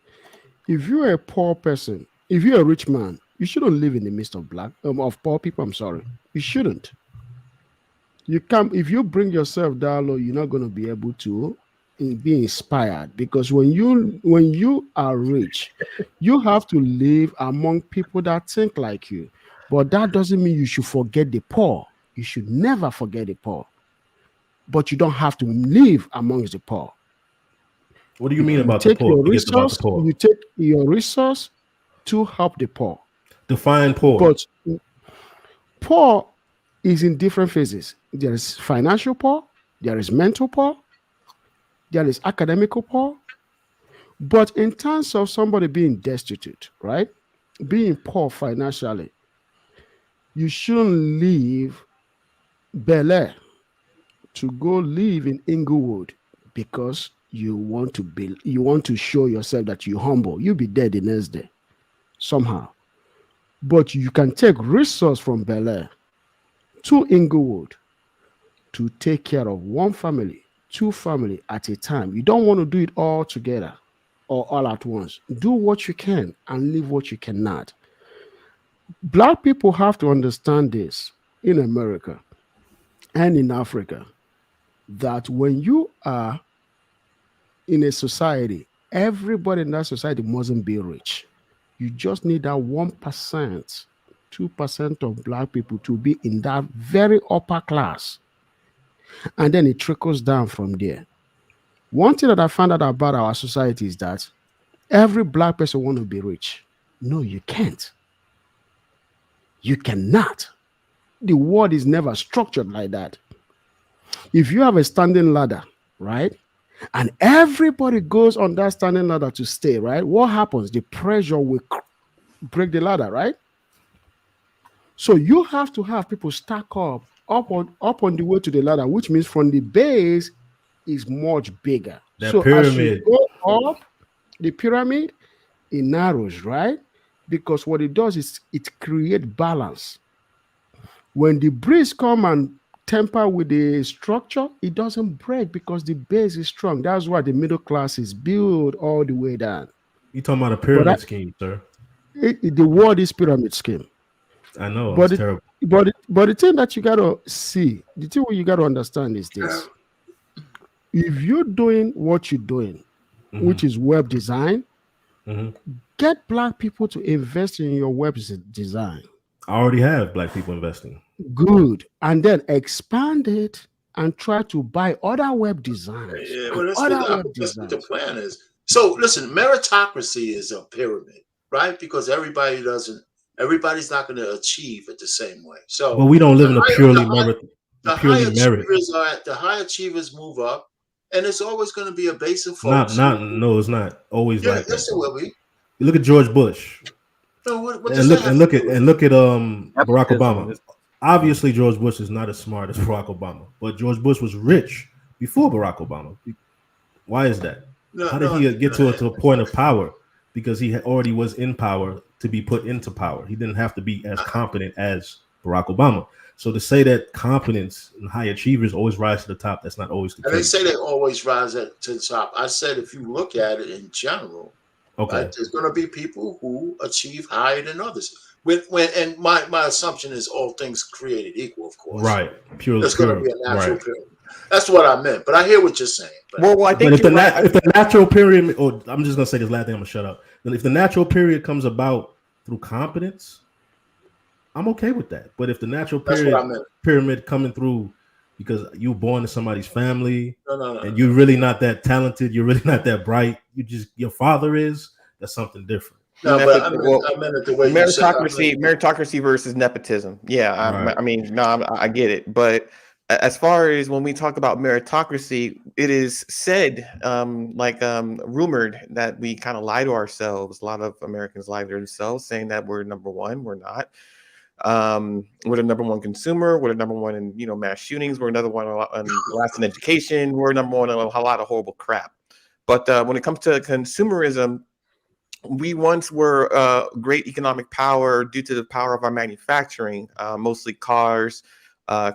If you're a poor person, if you're a rich man, you shouldn't live in the midst of of poor people. I'm sorry, you shouldn't. You can't. If you bring yourself down low, you're not going to be able to be inspired, because when you are rich, you have to live among people that think like you. But that doesn't mean you should forget the poor. You should never forget the poor. But you don't have to live amongst the poor. What do you mean about the poor? You take your resource to help the poor. Define poor. But poor is in different phases. There is financial poor, there is mental poor, there is academical poor. But in terms of somebody being destitute, right? Being poor financially, you shouldn't leave Bel Air to go live in Inglewood because you want to show yourself that you're humble. You'll be dead the next day somehow. But you can take resource from Bel Air to Inglewood to take care of one family, two family at a time. You don't want to do it all together or all at once. Do what you can and leave what you cannot. Black people have to understand this in America and in Africa, that when you are in a society, everybody in that society mustn't be rich. You just need that 1%, 2% of black people to be in that very upper class. And then it trickles down from there. One thing that I found out about our society is that every black person wants to be rich. No, you can't. You cannot. The world is never structured like that. If you have a standing ladder, right, and everybody goes on that standing ladder to stay, right, what happens? The pressure will break the ladder, right? So you have to have people stack up on the way to the ladder, which means from the base is much bigger. That so pyramid. As you go up the pyramid, it narrows, right? Because what it does is it creates balance. When the breeze come and temper with the structure, it doesn't break because the base is strong. That's why the middle class is built all the way down. You're talking about a pyramid scheme, sir. The world is pyramid scheme. I know, but it's terrible. But the thing that you got to see, the thing what you got to understand is this. If you're doing what you're doing, which is web design, get black people to invest in your web design. I already have black people investing. Good. And then expand it and try to buy other web designs. Yeah, well, that's what the plan is. So listen, meritocracy is a pyramid, right? Because everybody's not going to achieve it the same way. So, but we don't live in a purely merit. The high achievers move up, and it's always going to be a base of folks. No, it's not always like that. Yes, it will be. You look at George Bush. No, what and look at Barack Obama. Obviously, George Bush is not as smart as Barack Obama, but George Bush was rich before Barack Obama. Why is that? How did he get to a point of power? Because he already was in power to be put into power. He didn't have to be as competent as Barack Obama. So to say that competence and high achievers always rise to the top, that's not always the case. They say they always rise to the top. I said if you look at it in general, okay, right, there's going to be people who achieve higher than others. And my assumption is all things created equal, of course. Right. Purely. There's going to be a natural pyramid. That's what I meant. But I hear what you're saying. Well, I think if the natural period, or I'm just going to say this last thing, I'm going to shut up. If the natural period comes about through competence, I'm okay with that. But if the natural pyramid coming through because you're born to somebody's family and you're really not that talented, you're really not that bright, your father is, that's something different. No, but I meant it the way meritocracy versus nepotism. Yeah, I mean, I get it. But as far as when we talk about meritocracy, it is said, rumored, that we kind of lie to ourselves. A lot of Americans lie to themselves, saying that we're number one. We're not. We're the number one consumer. We're the number one in mass shootings. We're another one on last in education. We're number one in a lot of horrible crap. But when it comes to consumerism, we once were great economic power due to the power of our manufacturing, mostly cars,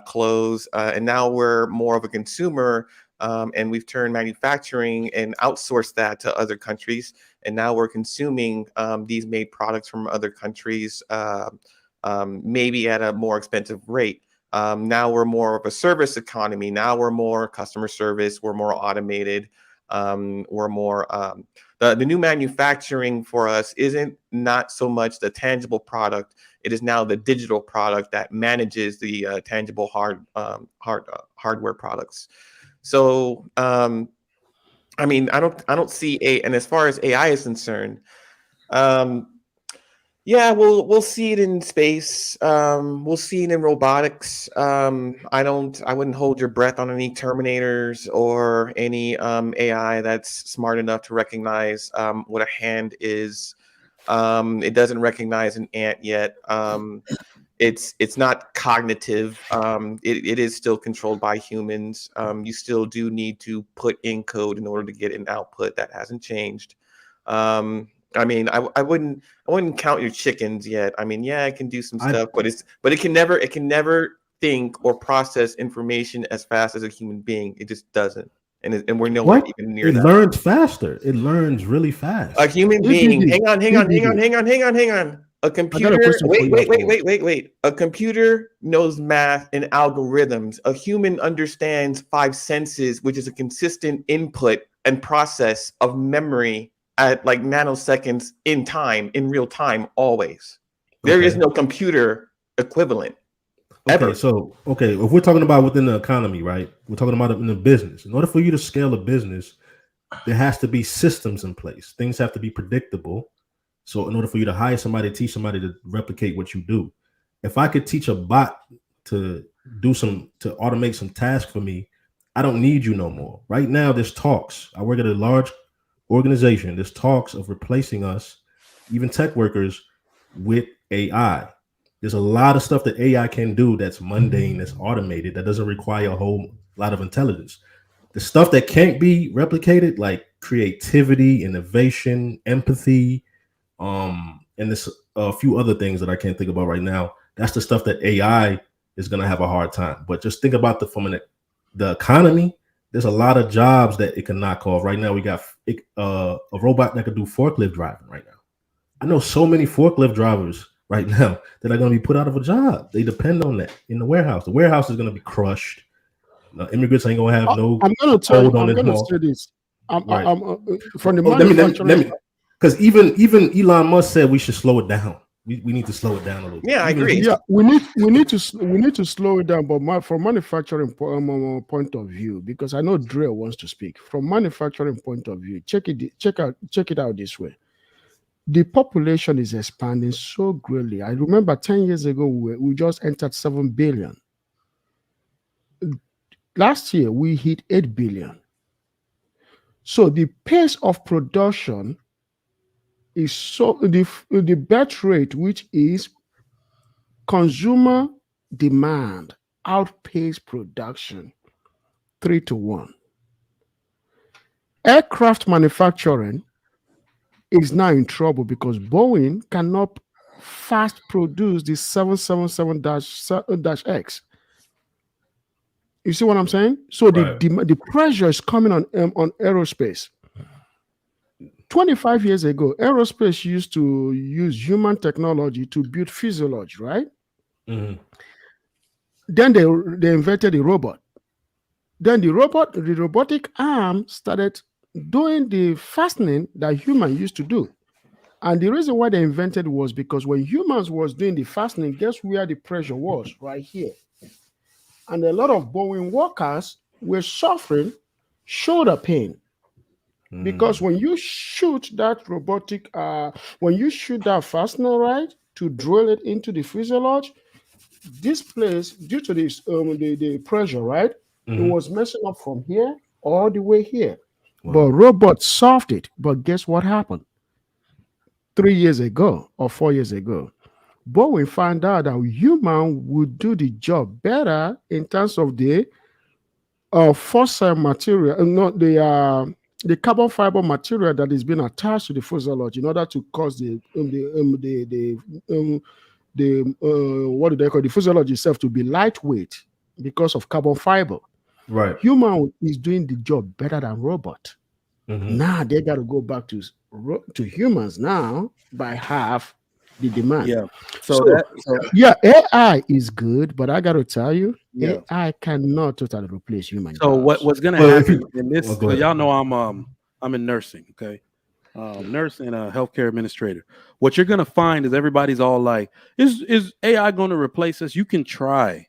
clothes, and now we're more of a consumer, and we've turned manufacturing and outsourced that to other countries, and now we're consuming these made products from other countries, maybe at a more expensive rate. Now we're more of a service economy. Now we're more customer service. We're more automated. We're more the new manufacturing for us isn't not so much the tangible product. It is now the digital product that manages the tangible hardware products. So I don't see and as far as AI is concerned, yeah, we'll see it in space. We'll see it in robotics. I wouldn't hold your breath on any Terminators or any AI that's smart enough to recognize what a hand is. It doesn't recognize an ant yet. It's not cognitive. It is still controlled by humans. You still do need to put in code in order to get an output. That hasn't changed. I wouldn't count your chickens yet. Yeah, it can do some stuff, but it can never think or process information as fast as a human being. It just doesn't, and we're nowhere even near that. It learns faster. It learns really fast. A human being. Hang on. A computer. Wait. A computer knows math and algorithms. A human understands 5 senses, which is a consistent input and process of memory at like nanoseconds in real time, always. There is no computer equivalent. Ever. If we're talking about within the economy, right? We're talking about it in the business. In order for you to scale a business, there has to be systems in place. Things have to be predictable. So in order for you to hire somebody, teach somebody to replicate what you do. If I could teach a bot to automate some tasks for me, I don't need you no more. Right now, there's talks. I work at a large organization. There's talks of replacing us, even tech workers, with AI. There's a lot of stuff that AI can do that's mundane, that's automated, that doesn't require a whole lot of intelligence. The stuff that can't be replicated, like creativity, innovation, empathy, and there's a few other things that I can't think about right now. That's the stuff that AI is going to have a hard time. But just think about the economy. There's a lot of jobs that it can knock off. Right now, we got a robot that could do forklift driving right now. I know so many forklift drivers right now that are going to be put out of a job. They depend on that in the warehouse. The warehouse is going to be crushed. Immigrants ain't going to have no. I'm going to tell you. I'm going to say this. From the manufacturing. Because even Elon Musk said we should slow it down. We need to slow it down a little bit. Yeah, I agree. Yeah, we need to slow it down. But from manufacturing point of view, because I know Dre wants to speak. From manufacturing point of view, check it out this way. The population is expanding so greatly. I remember 10 years ago we just entered 7 billion. Last year we hit 8 billion. So the pace of production is so the birth rate, which is consumer demand, outpace production 3-1. Aircraft manufacturing is now in trouble because Boeing cannot fast produce the 777-X. You see what I'm saying? So the pressure is coming on aerospace. 25 years ago, aerospace used to use human technology to build fuselage, right? Mm-hmm. Then they invented a robot. Then the robotic arm started doing the fastening that humans used to do. And the reason why they invented was because when humans was doing the fastening, guess where the pressure was? Right here. And a lot of Boeing workers were suffering shoulder pain. Because when you shoot that fastener, right, to drill it into the fuselage, this place, due to this the pressure, right, it was messing up from here all the way here. Wow. But robots solved it. But guess what happened? 3 years ago or 4 years ago, but we found out that human would do the job better in terms of the fossil material, not the carbon fiber material that is being attached to the fuselage in order to cause what do they call the fuselage itself to be lightweight because of carbon fiber. Right. Human is doing the job better than robot. Mhm. Now they got to go back to humans now by half the demand. Yeah. So yeah, AI is good, but I got to tell you, Yeah. AI cannot totally replace human. So jobs. what's going to Well, if happen you- in this? Well, go So ahead. y'all know I'm in nursing, okay, nurse and a healthcare administrator. What you're going to find is everybody's all like, is AI going to replace us? You can try.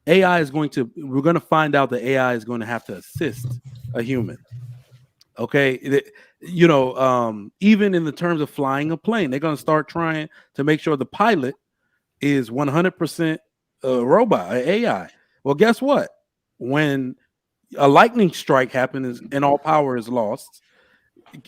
AI is going to. We're going to find out that AI is going to have to assist a human. Okay, even in the terms of flying a plane, they're going to start trying to make sure the pilot is 100% robot, AI. Well, guess what? When a lightning strike happens and all power is lost,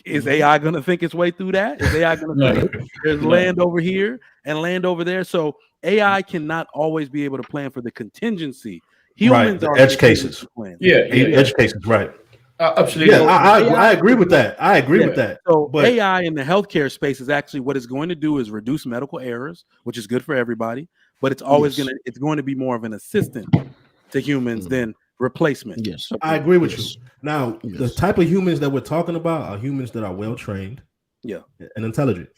is AI going to think its way through that? Is AI going to think there's land over here and land over there? So AI cannot always be able to plan for the contingency. Humans the are edge contingency cases. planners. Edge cases, right. Absolutely. Yeah, I agree with that. I agree with that. So But AI in the healthcare space is actually what it's going to do is reduce medical errors, which is good for everybody. But it's always going to be more of an assistant to humans than replacement. Yes, I agree with you. Now, the type of humans that we're talking about are humans that are well trained, yeah, and intelligent.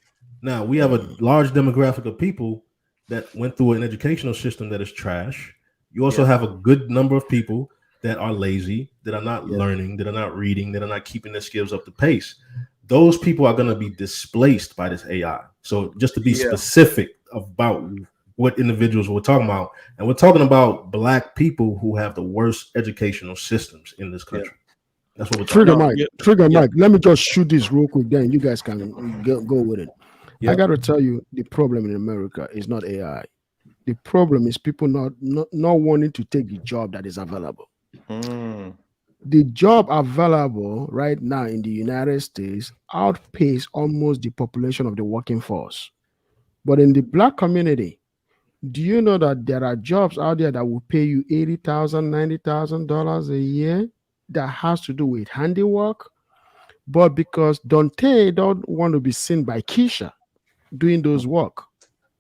Now, we have a large demographic of people that went through an educational system that is trash. You also have a good number of people that are lazy, that are not learning, that are not reading, that are not keeping their skills up to pace. Those people are going to be displaced by this AI. So just to be specific about what individuals we're talking about, and we're talking about Black people who have the worst educational systems in this country. That's what we're talking about. Trigger Mike. Let me just shoot this real quick, then you guys can go with it. I got to tell you, the problem in America is not AI. The problem is people not wanting to take the job that is available. The job available right now in the United States outpace almost the population of the working force. But in the Black community, do you know that there are jobs out there that will pay you $80,000, $90,000 a year that has to do with handiwork? But because Dante don't want to be seen by Keisha doing those work,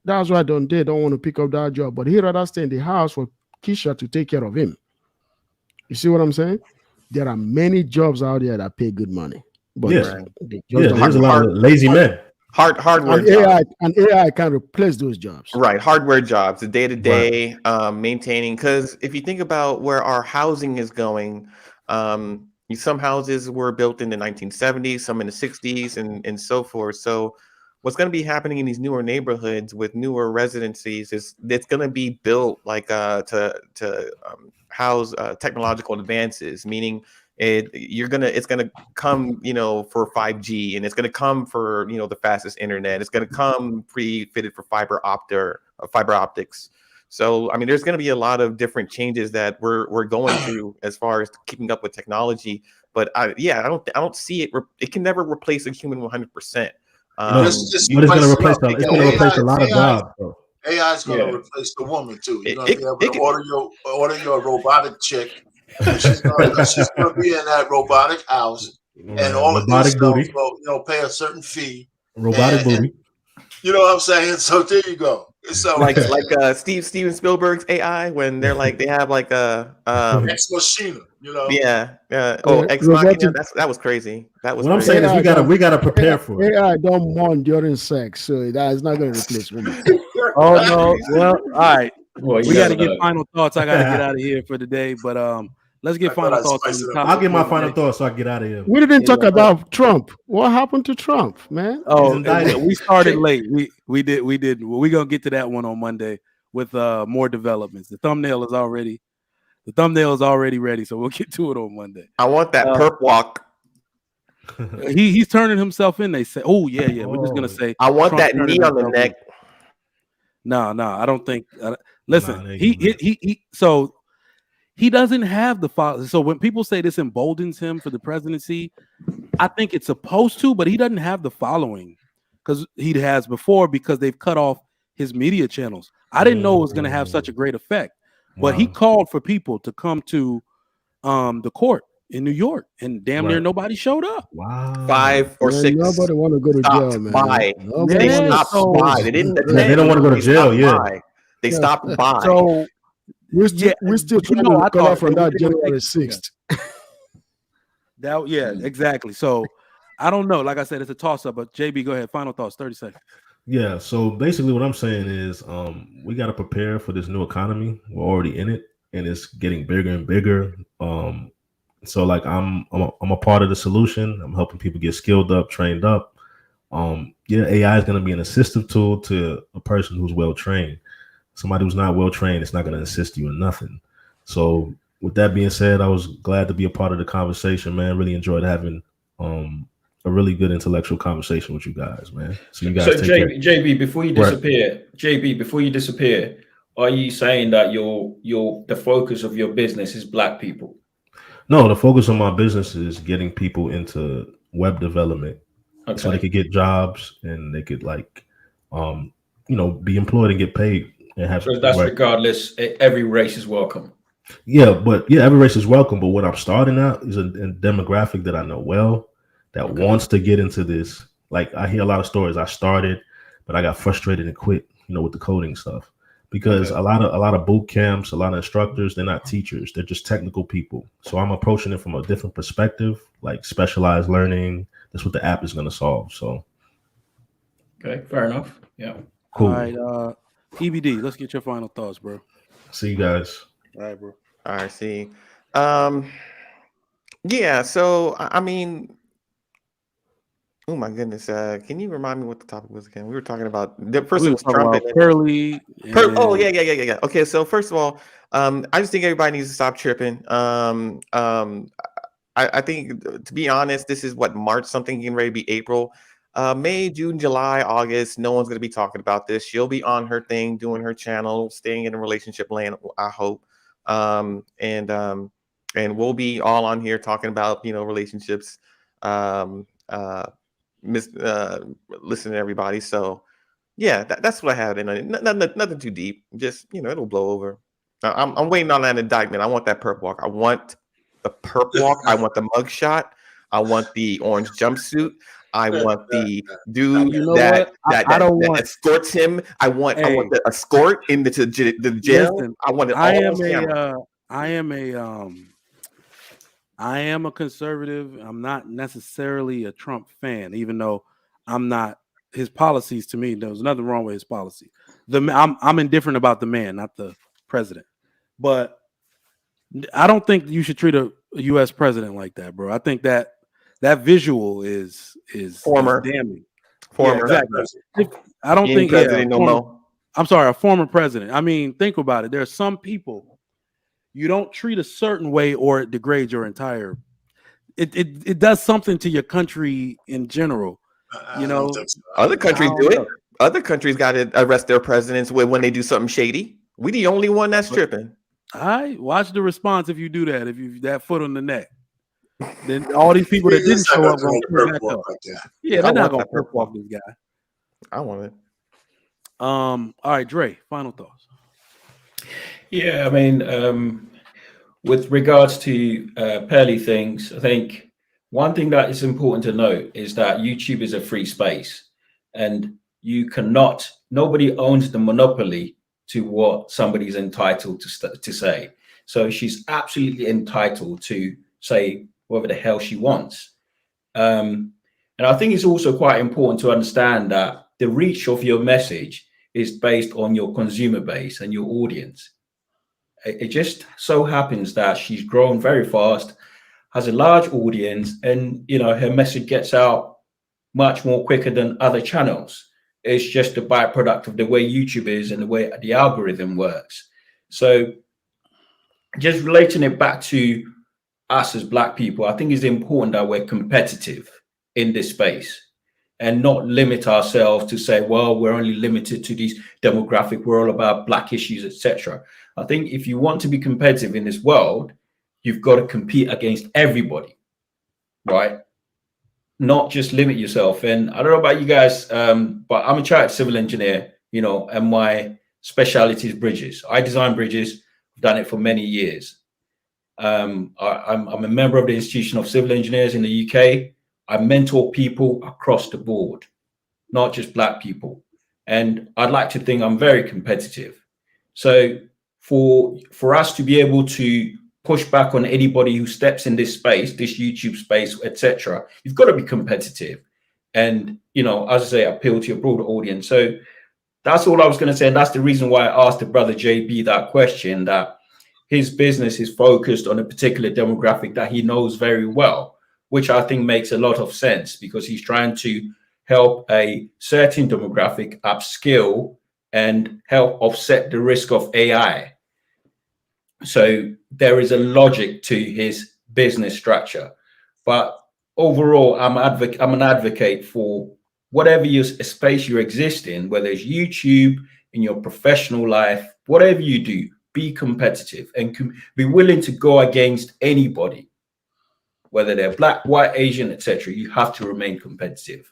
that's why Dante don't want to pick up that job. But he rather stay in the house for Keisha to take care of him. You see what I'm saying? There are many jobs out there that pay good money. But there's a lot of lazy men. Hardware and AI can replace those jobs. Right, hardware jobs, the day-to-day maintaining. Because if you think about where our housing is going, some houses were built in the 1970s, some in the 60s, and so forth. So what's going to be happening in these newer neighborhoods with newer residencies is it's going to be built like to house technological advances, meaning it's gonna come, for 5G, and it's gonna come for the fastest internet. It's gonna come pre-fitted for fiber optics. So I mean, there's gonna be a lot of different changes that we're going through as far as keeping up with technology. But I don't see it. It can never replace a human 100%. But it's going to replace a lot of jobs. AI is going to replace the woman too. You're going to be able to order your robotic chick. And she's going to be in that robotic house, and all of these booty. will, pay a certain fee. Robotic booty. You know what I'm saying? So there you go. So like Steven Spielberg's AI, when they're like they have like a Ex Machina, Ex Machina. That was crazy. That was. What I'm saying is we gotta prepare for it. AI don't mourn during sex, so that is not going to replace women. Oh no! Well, all right. Well, We got to get final thoughts. I got to get out of here for the day, but let's get final thoughts. I'll get my final thoughts so I get out of here. We didn't talk about Trump. What happened to Trump, man? Oh, we started late. We did. Well, we're gonna get to that one on Monday with more developments. The thumbnail is already ready, so we'll get to it on Monday. I want that perp walk. He's turning himself in. They say, "Oh yeah." We're just gonna say, I want Trump that knee on the neck. No, I don't think. Listen, Nah, he he doesn't have the follow. So when people say this emboldens him for the presidency, I think it's supposed to, but he doesn't have the following because he has before because they've cut off his media channels. I didn't know it was going to have such a great effect, but he called for people to come to the court in New York, and damn near nobody showed up. Wow. 5 or 6. Nobody want to go to jail, man. By. Nobody They wanna- stopped by. They didn't attend. They don't want to go to jail. Yeah. By. They stopped by. So we're still but you trying know, to I recover thought from they that were January gonna 6th. Exactly. So I don't know. Like I said, it's a toss up. But JB, go ahead. Final thoughts. 30 seconds. Yeah. So basically, what I'm saying is, we got to prepare for this new economy. We're already in it, and it's getting bigger and bigger. So like I'm a part of the solution. I'm helping people get skilled up, trained up. AI is going to be an assistive tool to a person who's well trained. Somebody who's not well trained, it's not going to assist you in nothing. So with that being said, I was glad to be a part of the conversation, man. Really enjoyed having a really good intellectual conversation with you guys, man. So you guys take care. JB, before you disappear, are you saying that the focus of your business is Black people? No, the focus of my business is getting people into web development, so they could get jobs and they could be employed and get paid and have. So that's regardless. Every race is welcome. Yeah, every race is welcome. But what I'm starting out is a demographic that I know well that wants to get into this. Like I hear a lot of stories. I started, but I got frustrated and quit. With the coding stuff. Because a lot of boot camps, a lot of instructors, they're not teachers. They're just technical people. So I'm approaching it from a different perspective, like specialized learning. That's what the app is going to solve. So, okay, fair enough. Yeah. Cool. All right, EBD, let's get your final thoughts, bro. See you guys. All right, bro. All right, see. Yeah, so I mean, oh my goodness. Can you remind me what the topic was again? We were talking about the first was Trump and Pearly. Oh yeah. Okay, so first of all, I just think everybody needs to stop tripping. I think, to be honest, this is what, March something, getting ready to be April. May, June, July, August, no one's going to be talking about this. She'll be on her thing, doing her channel, staying in a relationship land, I hope. And we'll be all on here talking about, relationships, listening to everybody. So yeah, that's what I have in it. Nothing too deep. Just, it'll blow over. I'm waiting on that indictment. I want that perp walk. I want the perp walk. I want the mug shot. I want the orange jumpsuit. I want the dude that escorts him. I want the escort into the jail. Listen, I want it all. I am a conservative. I'm not necessarily a Trump fan, even though I'm not. His policies, to me, there was nothing wrong with his policy. I'm indifferent about the man, not the president. But I don't think you should treat a U.S. president like that, bro. I think that visual is former damning. Former, yeah, exactly. I don't think I'm sorry, a former president. I mean, think about it. There are some people you don't treat a certain way, or it degrades your entire. It does something to your country in general. Other countries do it. Other countries got to arrest their presidents when they do something shady. We the only one that's tripping. I watch the response if you do that. If you that foot on the neck, then all these people that didn't show up going to perp walk like that. Yeah, they're not going to perp walk this guy. I want it. All right, Dre. Final thoughts. Yeah, I mean, with regards to Pearly things, I think one thing that is important to note is that YouTube is a free space, and nobody owns the monopoly to what somebody's entitled to say. So she's absolutely entitled to say whatever the hell she wants. And I think it's also quite important to understand that the reach of your message is based on your consumer base and your audience. It just so happens that she's grown very fast, has a large audience, and her message gets out much more quicker than other channels. It's just a byproduct of the way YouTube is and the way the algorithm works. So just relating it back to us as Black people, I think it's important that we're competitive in this space. and not limit ourselves to say, well, we're only limited to these demographic, we're all about black issues, etc. I think if you want to be competitive in this world, you've got to compete against everybody, right? Not just limit yourself. And I don't know about you guys, but I'm a chartered civil engineer, you know, and my specialty is bridges. I design bridges. I've done it for many years. I'm a member of the Institution of Civil Engineers in the UK. I mentor people across the board, not just black people. And I'd like to think I'm very competitive. So for us to be able to push back on anybody who steps in this space, this YouTube space, etc., you've got to be competitive. And, you know, as I say, appeal to a broader audience. So that's all I was going to say. And that's the reason why I asked the brother JB that question, that his business is focused on a particular demographic that he knows very well, which I think makes a lot of sense because he's trying to help a certain demographic upskill and help offset the risk of AI. So there is a logic to his business structure. But overall, I'm an advocate for whatever space you exist in, whether it's YouTube, in your professional life, whatever you do, be competitive and be willing to go against anybody, whether they're black, white, Asian, etc. You have to remain competitive.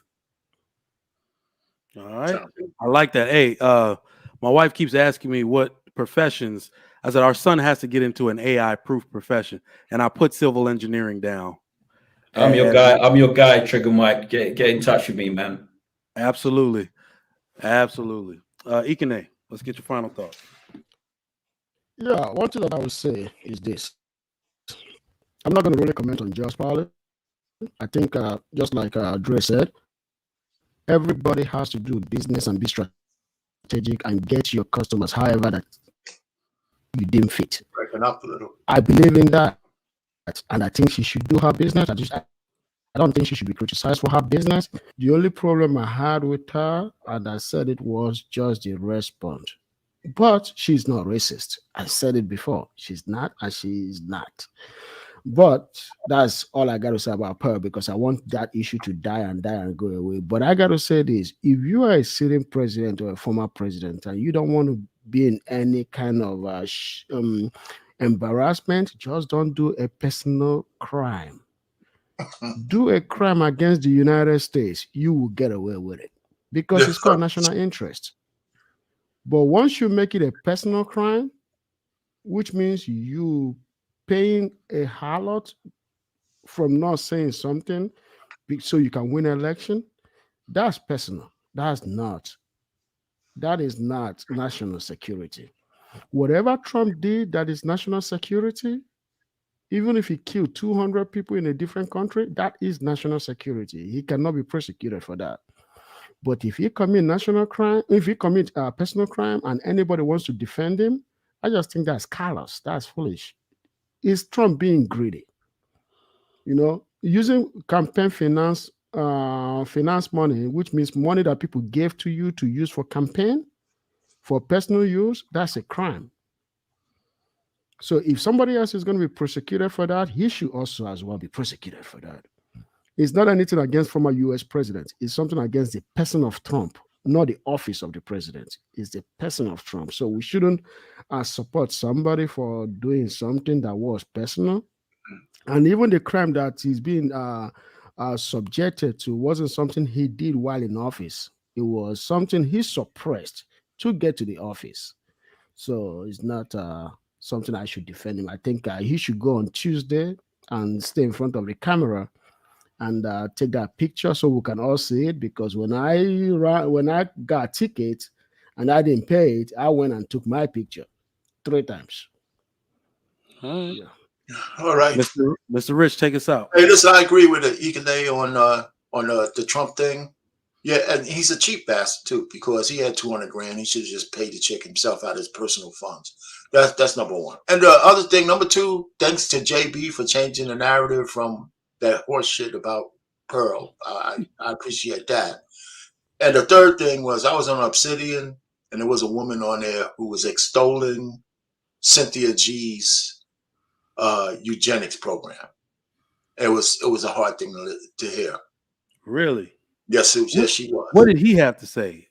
All right. I like that. Hey, my wife keeps asking me what professions. I said, our son has to get into an AI proof profession. And I put civil engineering down. I'm your guy. I'm your guy, Trigger Mike. Get in touch with me, man. Absolutely. Absolutely. Ikene, let's get your final thoughts. Yeah, one thing that I would say is this. I'm not going to really comment on Just Pilot. I think, just like Dre said, everybody has to do business and be strategic and get your customers however that you deem fit. Breaking up a little. I believe in that, and I think she should do her business. I don't think she should be criticized for her business. The only problem I had with her, and I said it, was just the response. But she's not racist. I said it before. She's not, and she's not. But that's all I got to say about her, because I want that issue to die and go away. But I got to say this. If you are a sitting president or a former president and you don't want to be in any kind of embarrassment, just don't do a personal crime. Do a crime against the United States. You will get away with it because it's called national interest. But once you make it a personal crime, which means you paying a harlot from not saying something so you can win an election, that's personal. That is not national security. Whatever Trump did that is national security, even if he killed 200 people in a different country, that is national security. He cannot be prosecuted for that. But if he commit national crime, if he commit a personal crime and anybody wants to defend him, I just think that's callous. That's foolish. Is Trump being greedy? You know, using campaign finance money, which means money that people gave to you to use for campaign, for personal use, that's a crime. So if somebody else is going to be prosecuted for that, he should also as well be prosecuted for that. It's not anything against former US president. It's something against the person of Trump, not the office of the president. It's the person of Trump. So we shouldn't support somebody for doing something that was personal. And even the crime that he's being subjected to wasn't something he did while in office. It was something he suppressed to get to the office. So it's not something I should defend him. I think he should go on Tuesday and stay in front of the camera and take that picture so we can all see it. Because when I got a ticket and I didn't pay it, I went and took my picture 3 times. Yeah. All right, Mr. Rich, take us out. Hey, listen, I agree with Ikene on the Trump thing. Yeah, and he's a cheap bastard too, because he had 200 grand. He should have just paid the chick himself out of his personal funds. That's number one. And the other thing, number two, thanks to JB for changing the narrative from that horse shit about Pearl. I appreciate that. And the third thing was, I was on Obsidian, and there was a woman on there who was extolling Cynthia G's eugenics program. It was a hard thing to hear. Really? Yes, yes, she was. What did he have to say?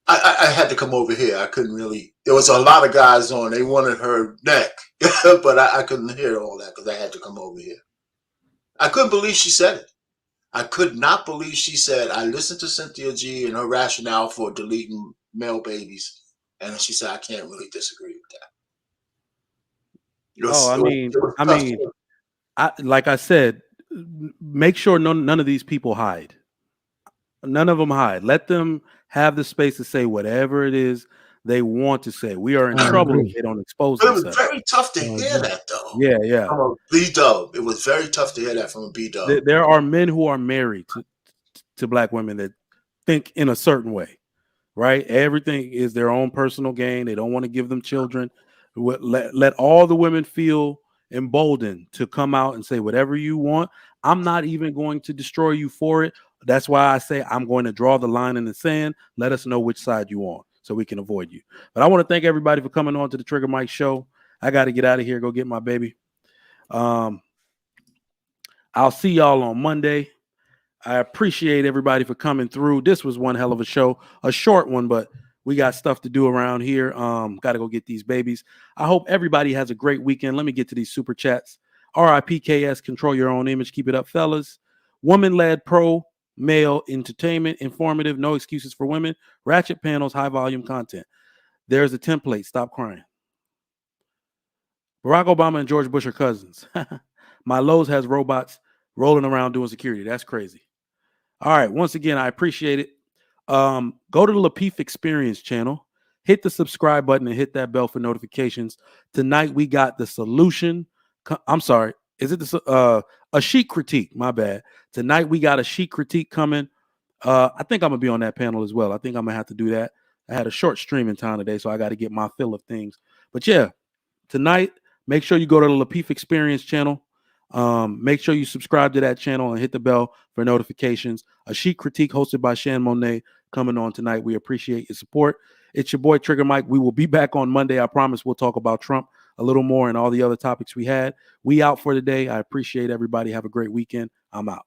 I had to come over here. I couldn't really. There was a lot of guys on. They wanted her neck, but I couldn't hear all that because I had to come over here. I couldn't believe she said it. I could not believe she said, I listened to Cynthia G and her rationale for deleting male babies. And she said, I can't really disagree with that. Like I said, make sure none of these people hide. None of them hide. Let them have the space to say whatever it is they want to say. We are in trouble if they don't expose But it was themselves. very tough to hear that, though. Yeah. From a B-dub. It was very tough to hear that from a B-dub. There are men who are married to black women that think in a certain way, right? Everything is their own personal gain. They don't want to give them children. Let all the women feel emboldened to come out and say whatever you want. I'm not even going to destroy you for it. That's why I say I'm going to draw the line in the sand. Let us know which side you on so we can avoid you. But I want to thank everybody for coming on to the Trigger Mike Show. I got to get out of here, go get my baby. I'll see y'all on Monday. I appreciate everybody for coming through. This was one hell of a show, a short one, but we got stuff to do around here. Got to go get these babies. I hope everybody has a great weekend. Let me get to these super chats. RIPKS, control your own image. Keep it up, fellas. Woman-led pro male entertainment, informative, no excuses for women, ratchet panels, high volume content. There's a template. Stop crying. Barack Obama and George Bush are cousins. My Lowe's has robots rolling around doing security. That's crazy. All right. Once again, I appreciate it. Go to the Lapeef Experience channel, hit the subscribe button and hit that bell for notifications. Tonight we got the solution. I'm sorry. Is it a sheet critique? My bad. Tonight we got a sheet critique coming. I think I'm gonna be on that panel as well. I think I'm gonna have to do that. I had a short stream in town today, so I got to get my fill of things. But yeah, tonight, make sure you go to the Lapeef Experience channel. Make sure you subscribe to that channel and hit the bell for notifications. A sheet critique hosted by Shan Monet coming on tonight. We appreciate your support. It's your boy Trigger Mike. We will be back on Monday. I promise we'll talk about Trump a little more and all the other topics we had. We out for today. I appreciate everybody. Have a great weekend. I'm out.